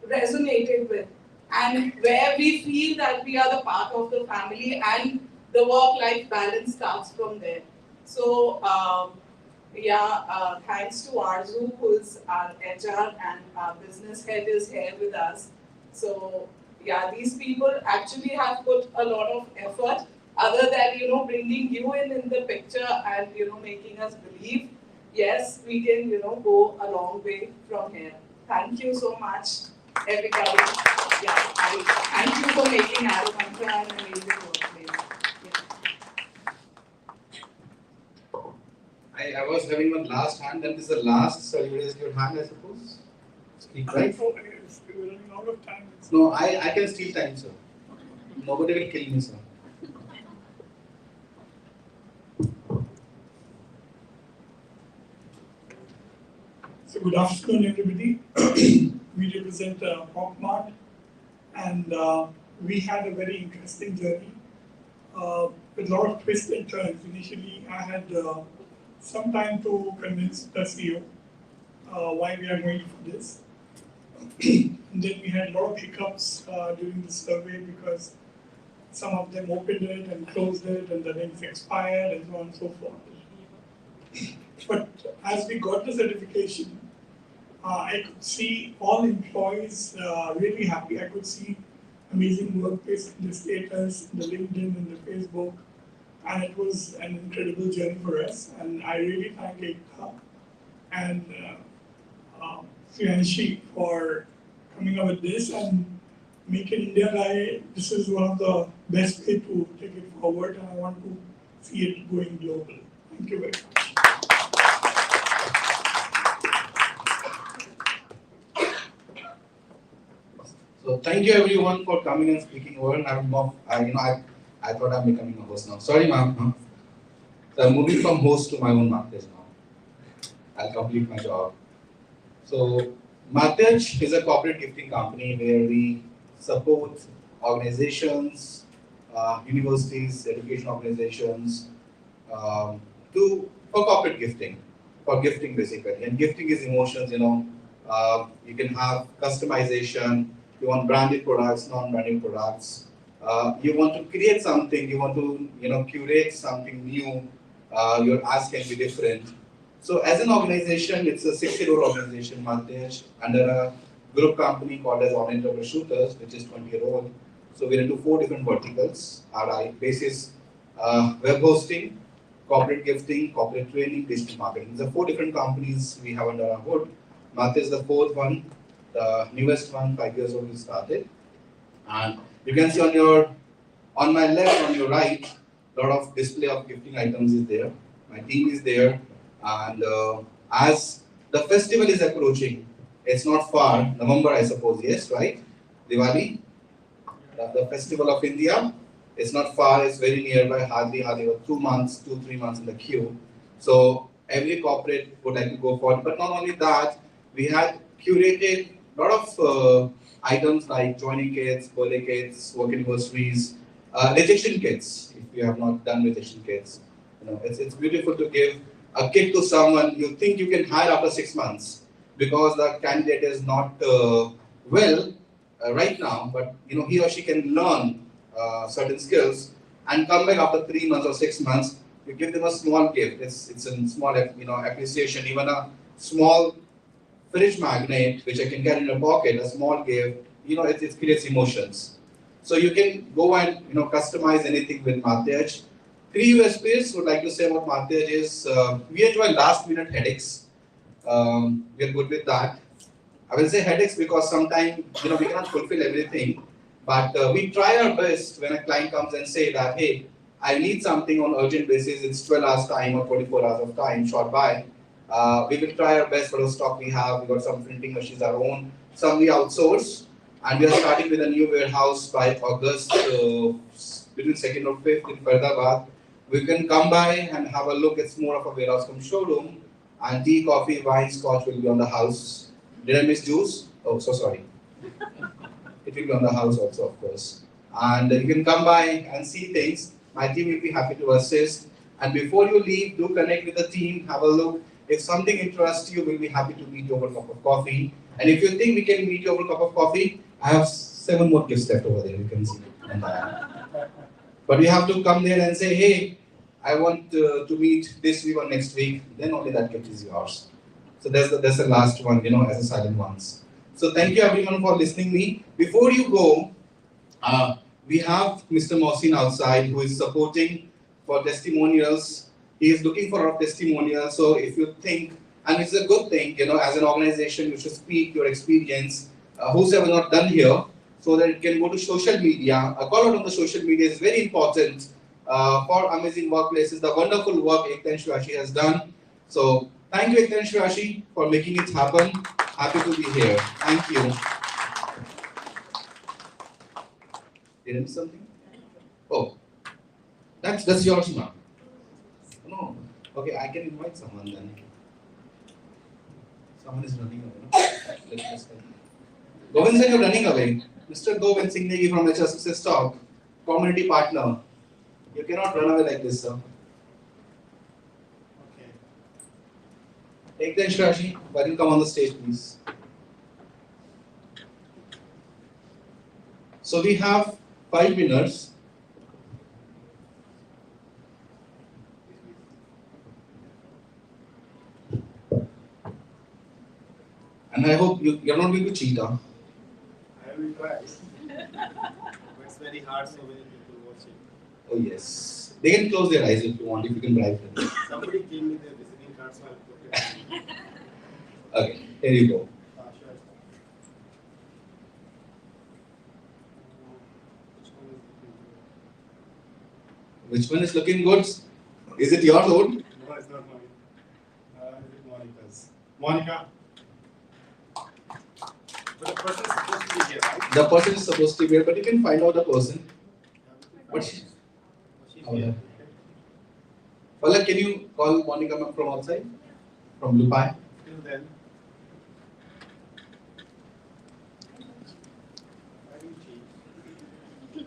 resonated with, and where we feel that we are the part of the family and the work-life balance starts from there. So thanks to Arzu, who is our HR and our business head is here with us. So these people actually have put a lot of effort other than bringing you in the picture and making us believe, yes, we can go a long way from here. Thank you so much, everybody. Thank you for making Mantra an amazing workplace. I was having one last hand, and this is the last, so you raise your hand, I suppose. Speak right. this. We're running out of time. No, I can steal time, sir. Nobody will kill me, sir. So good afternoon, everybody. We represent PopMart, and we had a very interesting journey with a lot of twists and turns. Initially, I had some time to convince the CEO why we are going for this. And then we had a lot of hiccups during the survey because some of them opened it and closed it, and the links expired, and so on and so forth. But as we got the certification, I could see all employees really happy. I could see amazing workplace in the status, in the LinkedIn, and the Facebook, and it was an incredible journey for us. And I really thank Ekta and Sriyanshi for coming up with this and Make in India guy. This is one of the best way to take it forward, and I want to see it going global. Thank you very much. So thank you everyone for coming and speaking over. I thought I'm becoming a host now. Sorry, ma'am. So I'm moving from host to my own Martej now. I'll complete my job. So Martej is a corporate gifting company where we support organizations, universities, education organizations, for corporate gifting, for gifting basically. And gifting is emotions. You can have customization. You want branded products, non-branded products. You want to create something. You want to curate something new. Your ask can be different. So as an organization, it's a 6-year-old organization, Martej, under a group company called as On Entrepreneur Shooters, which is 20-year-old. So we're into 4 different verticals. Our base is web hosting, corporate gifting, corporate training, digital marketing. These are 4 different companies we have under our hood. Martej is the 4th one, the newest one, 5 years old we started. And you can see on my left, on your right, a lot of display of gifting items is there. My team is there. And as the festival is approaching, it's not far, November I suppose, yes, right? Diwali, the festival of India. It's not far, it's very nearby, hardly 2 months, 2-3 months in the queue. So every corporate would like to go for it. But not only that, we had curated a lot of items like joining kits, birthday kits, work anniversaries, rejection kits, if you have not done rejection kits. It's beautiful to give a kit to someone you think you can hire after 6 months because the candidate is not well right now, but he or she can learn certain skills and come back after 3 months or 6 months. You give them a small gift. It's a small appreciation, even a small fridge magnet which I can carry in a pocket, a small gift. It creates emotions. So you can go and customize anything with Martej. 3 USPs would like to say about Martej is we enjoy last minute headaches. We are good with that. I will say headaches because sometimes we cannot fulfill everything, but we try our best when a client comes and say that, hey, I need something on urgent basis. It's 12 hours time or 24 hours of time short by. We will try our best for the stock we have. We got some printing machines our own. Some we outsource, and we are starting with a new warehouse by August between 2nd or 5th in Faridabad. We can come by and have a look. It's more of a warehouse from showroom, and tea, coffee, wine, scotch will be on the house. Did I miss juice? Oh, so sorry. It will be on the house also, of course. And you can come by and see things. My team will be happy to assist. And before you leave, do connect with the team, have a look. If something interests you, we'll be happy to meet you over a cup of coffee. And if you think we can meet you over a cup of coffee, I have 7 more gifts left over there, you can see. But you have to come there and say, hey, I want to meet this week or next week, then only that gift is yours. So that's the last one, as a silent ones. So thank you everyone for listening me. Before you go, we have Mr. Mohsin outside who is supporting for testimonials. He is looking for a testimonial. So if you think, and it's a good thing, as an organization, you should speak your experience, whosoever not done here, so that it can go to social media. A call out on the social media is very important for amazing workplaces. The wonderful work Ekta and Shirashi has done. So thank you, Ekta and Shirashi, for making it happen. Happy to be here. Thank you. Did I miss something? Oh, that's yours now. No. Okay, I can invite someone then. Someone is running away. No? Let's go. Govind Singh, you're running away. Mr. Govind Singh Negi from HR Success Talk, community partner. You cannot run away like this, sir. Okay. Take the Shrashi. Why don't you come on the stage, please? So we have 5 winners. And I hope you're not going to cheat, huh? I will try. But it's very hard, so many people watching. Oh yes. They can close their eyes if you want, if you can bribe them. Somebody gave me their visiting card, so I'll put it. Okay, here you go. Sure. Which one is looking good? Which one is looking good? Is it your own? No, it's not mine. Is it Monica's? Monica. But the person is supposed to be here, right? The person is supposed to be here, but you can find out the person. But She's oh, here. yeah. Palak, can you call Monica ma'am from outside? From Lupai? Till then. Why do you cheat?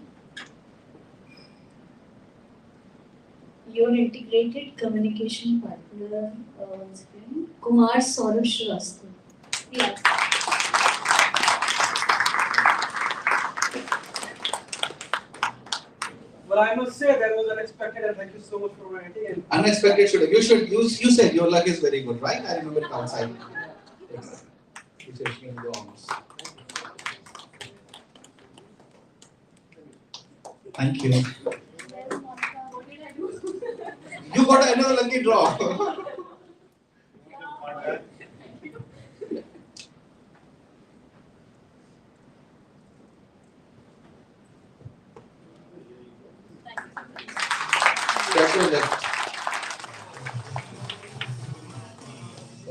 Your integrated communication partner, Kumar Saurabh Srivastava. Yeah. Well, I must say that was unexpected, and thank you so much for writing. And Unexpected should you said your luck is very good, right? I remember it outside. Yes. You said she can go on. Thank you. You got another lucky draw.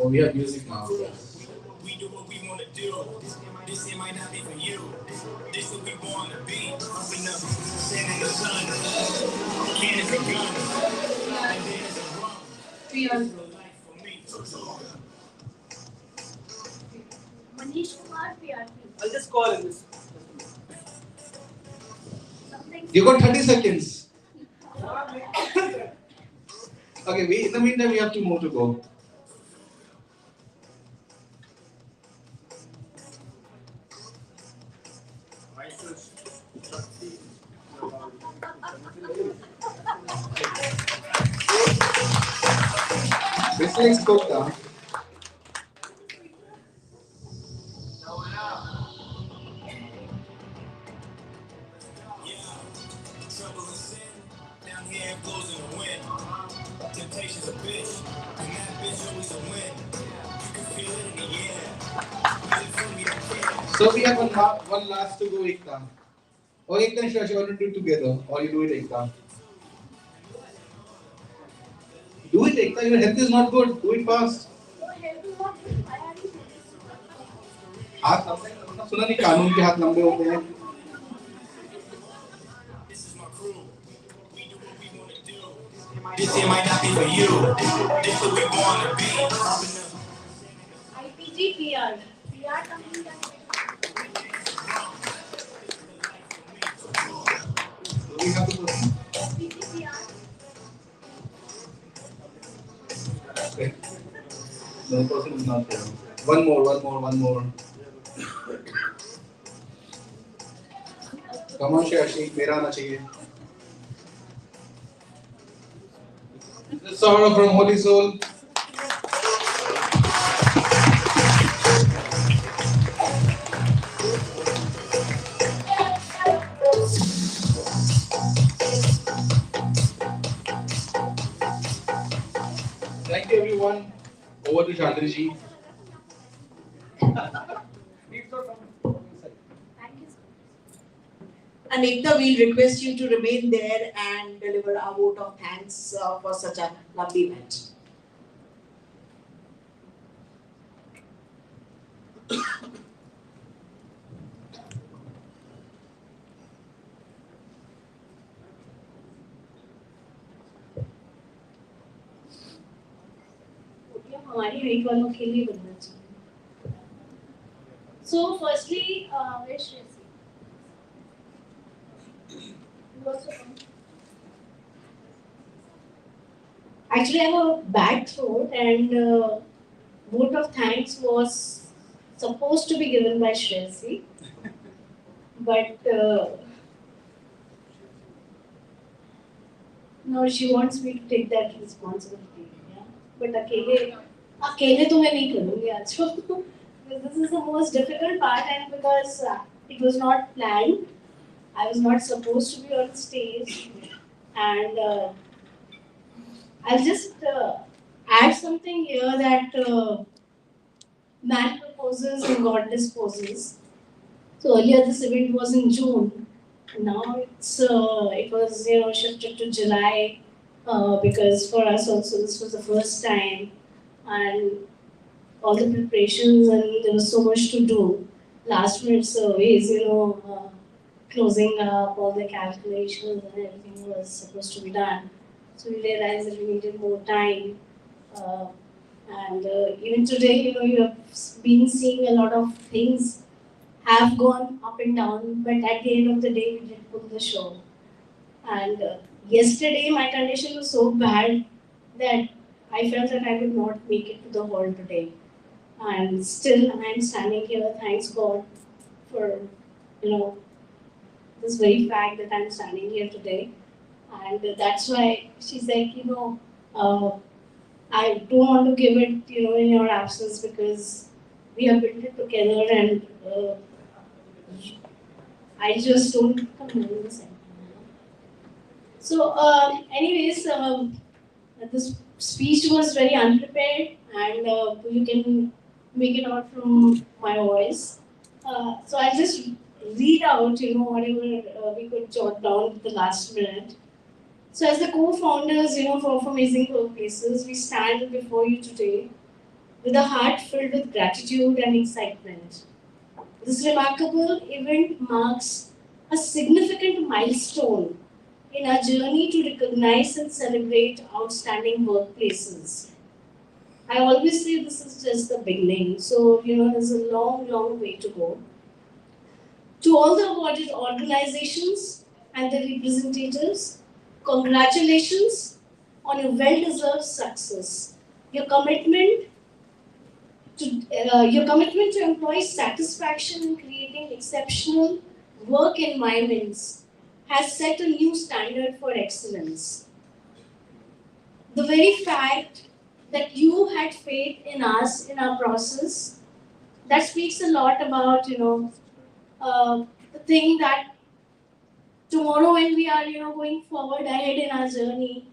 Oh, we have music now. We do what we want to do. This it might not be for you. This what we want to be. Open up, stand in the sun. Cannons and guns. And then it's a rum. Priyanka. Life for me. Manish Kumar PRP. I'll just call him. You got 30 seconds. Okay, in the meantime, we have 2 more to go. This is spoke down. Trouble and sin. Down here it blows in the wind. Temptation's a bitch. And that bitch always a win. You can feel it in the air. You feel me, don't care. So we have one last to go, Ekta. Or Ekta and Shashi, you want to do it together, or you do it, Ekta. Do it, Ekta. Your health is not good. Do it fast. हाथ लंबे सुना नहीं कानून के हाथ लंबे होते हैं. This it might not be for you. This what we want to be. IPG PR. PR company. We have to go. Okay. No person is not there. One more. Come on, Shashi. मेरा आना चाहिए. Sorrow from Holy Soul. Thank you, everyone. Over to Chandri ji. And Ekta, we'll request you to remain there and deliver a vote of thanks for such a lovely event. हमारी height वालों के लिए बनना चाहिए. So firstly, where's Shreya? You also come. Actually, I have a bad throat, and vote of thanks was supposed to be given by Shreyasi, but no, she wants me to take that responsibility. Yeah, but अकेले तो मैं नहीं करूँगी आज को. This is the most difficult part, and because it was not planned, I was not supposed to be on stage, and I'll just add something here that man proposes and God disposes. So earlier this event was in June. Now it was shifted to July because for us also this was the first time, and all the preparations, and there was so much to do. Last minute surveys, closing up all the calculations and everything was supposed to be done. So we realized that we needed more time. And even today, you have been seeing a lot of things have gone up and down, but at the end of the day, we did pull the show. And yesterday, my condition was so bad that I felt that I would not make it to the hall today. And still, I'm standing here. Thanks God for this very fact that I'm standing here today. And that's why she's like, I don't want to give it, in your absence because we have built it together, and I just don't come in the center. So, anyways, this speech was very unprepared, and you can make it out from my voice. So I'll just read out, whatever we could jot down at the last minute. So as the co-founders, for Amazing Workplaces, we stand before you today with a heart filled with gratitude and excitement. This remarkable event marks a significant milestone in our journey to recognize and celebrate outstanding workplaces. I always say this is just the beginning, so there's a long, long way to go. To all the awarded organizations and their representatives, congratulations on your well-deserved success. Your commitment to employee satisfaction and creating exceptional work environments has set a new standard for excellence. The very fact that you had faith in us, in our process, that speaks a lot about, the thing that tomorrow when we are, going forward ahead in our journey,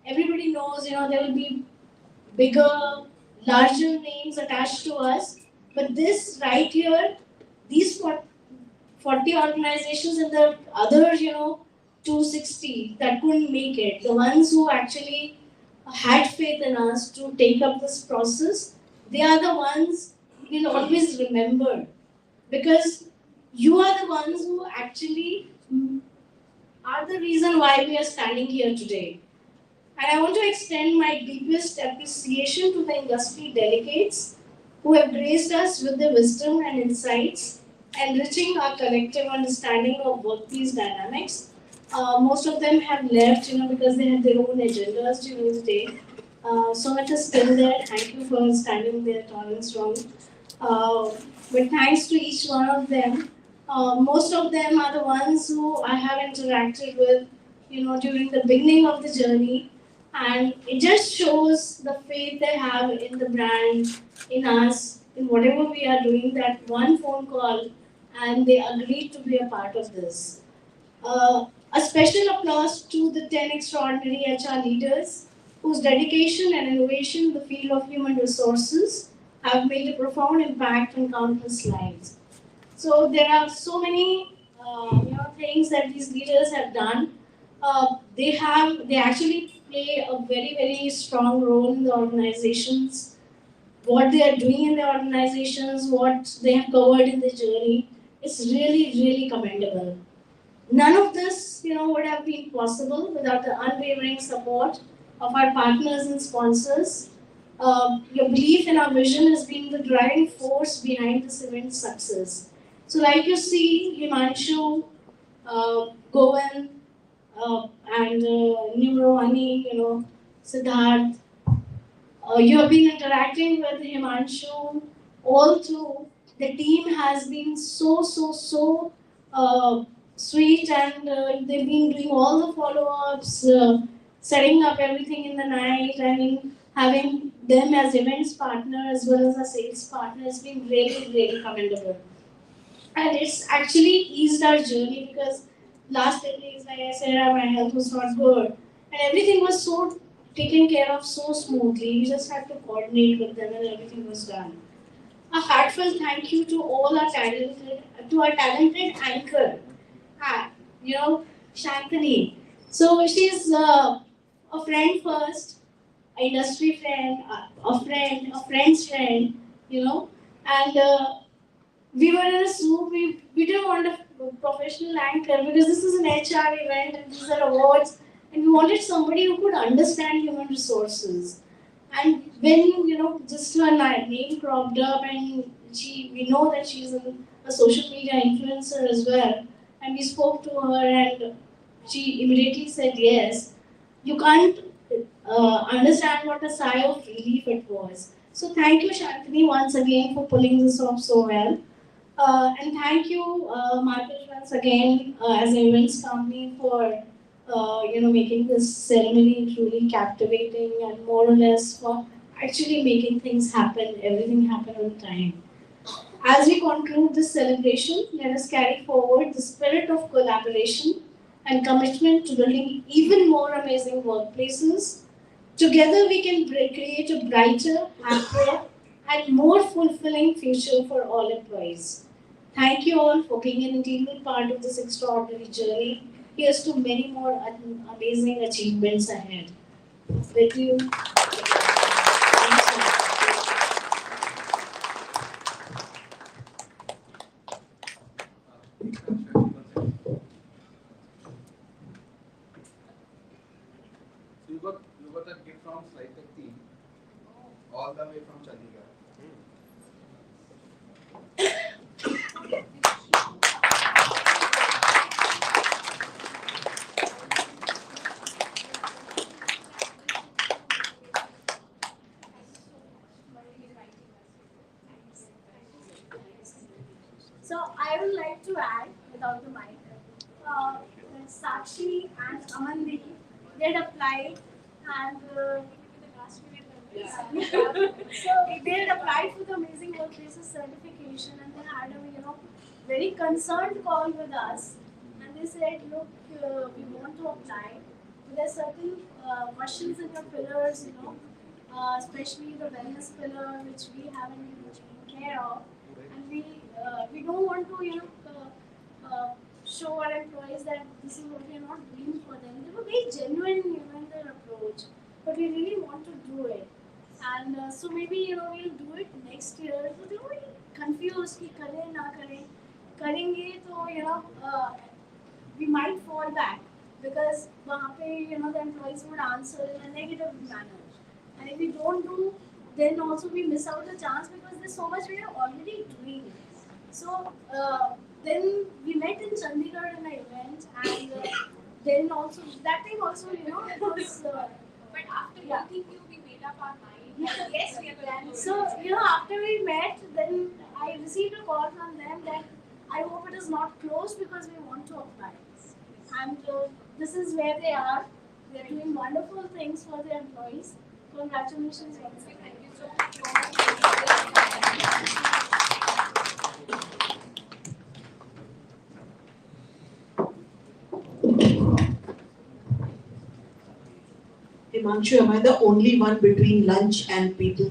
everybody knows, there will be bigger, larger names attached to us. But this right here, these 40 organizations and the other, 260 that couldn't make it, the ones who actually had faith in us to take up this process, they are the ones we'll always remember, because you are the ones who actually are the reason why we are standing here today. And I want to extend my deepest appreciation to the industry delegates who have graced us with their wisdom and insights, enriching our collective understanding of workplace dynamics. Most of them have left, because they had their own agendas during the day. So much is still there. Thank you for standing there tall and strong. But thanks to each one of them. Most of them are the ones who I have interacted with, during the beginning of the journey. And it just shows the faith they have in the brand, in us, in whatever we are doing, that one phone call and they agreed to be a part of this. A special applause to the 10 extraordinary HR leaders whose dedication and innovation in the field of human resources have made a profound impact on countless lives. So there are so many things that these leaders have done. They actually play a very, very strong role in the organizations. What they are doing in the organizations, what they have covered in the journey, is really, really commendable. None of this, would have been possible without the unwavering support of our partners and sponsors. your belief in our vision has been the driving force behind this event's success. So like you see, Himanshu, Govind, and Nimrani, Siddharth, you have been interacting with Himanshu all through. The team has been so sweet, and they've been doing all the follow-ups, setting up everything in the night. I mean, having them as events partner as well as a sales partner has been really commendable. And it's actually eased our journey because last 10 days, like I said, my health was not good. And everything was so taken care of so smoothly. We just had to coordinate with them and everything was done. A heartfelt thank you to all our talented anchor, uh, Shantini. So she's a friend first, an industry friend, a friend's friend, and we were in a soup. We didn't want a professional anchor because this is an HR event and these are awards, and we wanted somebody who could understand human resources. And when just her name cropped up, and we know that she's a social media influencer as well, and we spoke to her, and she immediately said yes. You can't understand what a sigh of relief it was. So thank you, Shantini, once again for pulling this off so well. And thank you, Marcus, once again as an events company for making this ceremony truly captivating and more or less for actually making things happen, everything happen on time. As we conclude this celebration, let us carry forward the spirit of collaboration and commitment to building even more amazing workplaces. Together, we can create a brighter, happier, and more fulfilling future for all employees. Thank you all for being an integral part of this extraordinary journey. Here's to many more amazing achievements ahead. With you. You got that gift from Slide Tech team, all the way from Chandigarh. So I would like to add, without the mic, that Sakshi and Amandeep, they had applied and so they had applied for the Amazing Workplaces certification, and they had a very concerned call with us, and they said, look, we want to apply. There are certain questions in your pillars, especially the wellness pillar, which we haven't been taken care of, and we don't want to show our employees that this is what we are not doing for them. They were very genuine in their approach, but we really want to do it. And so maybe we'll do it next year. So they were confused कि करें ना करें. करेंगे तो we might fall back because वहाँ पे the employees would answer in a negative manner. And if we don't do, then also we miss out the chance because there's so much we are already doing. So then we met in Chandigarh in an event, and then also that time also it was. But after meeting you, we made up our mind. Yes, we are planning. So after we met, then I received a call from them that I hope it is not closed because we want to apply. And this is where they are. They are doing wonderful things for their employees. Congratulations once again. Thank you so much. Himanshu, am I the only one between lunch and people?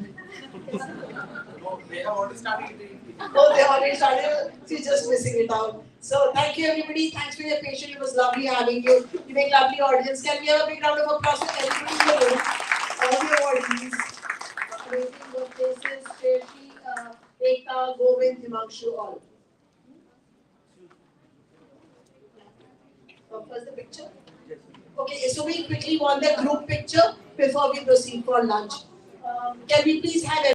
No, they have already started eating. Oh, they already started. She's just missing it out. So thank you everybody. Thanks for your patience. It was lovely having you. You make lovely audience. Can we have a big round of applause for everybody in the room? All the awardees. Amazing Workplaces, Shreti, Ekta, Govind, Himanshu, all. First the picture. Okay, so we quickly want the group picture before we proceed for lunch. Can we please have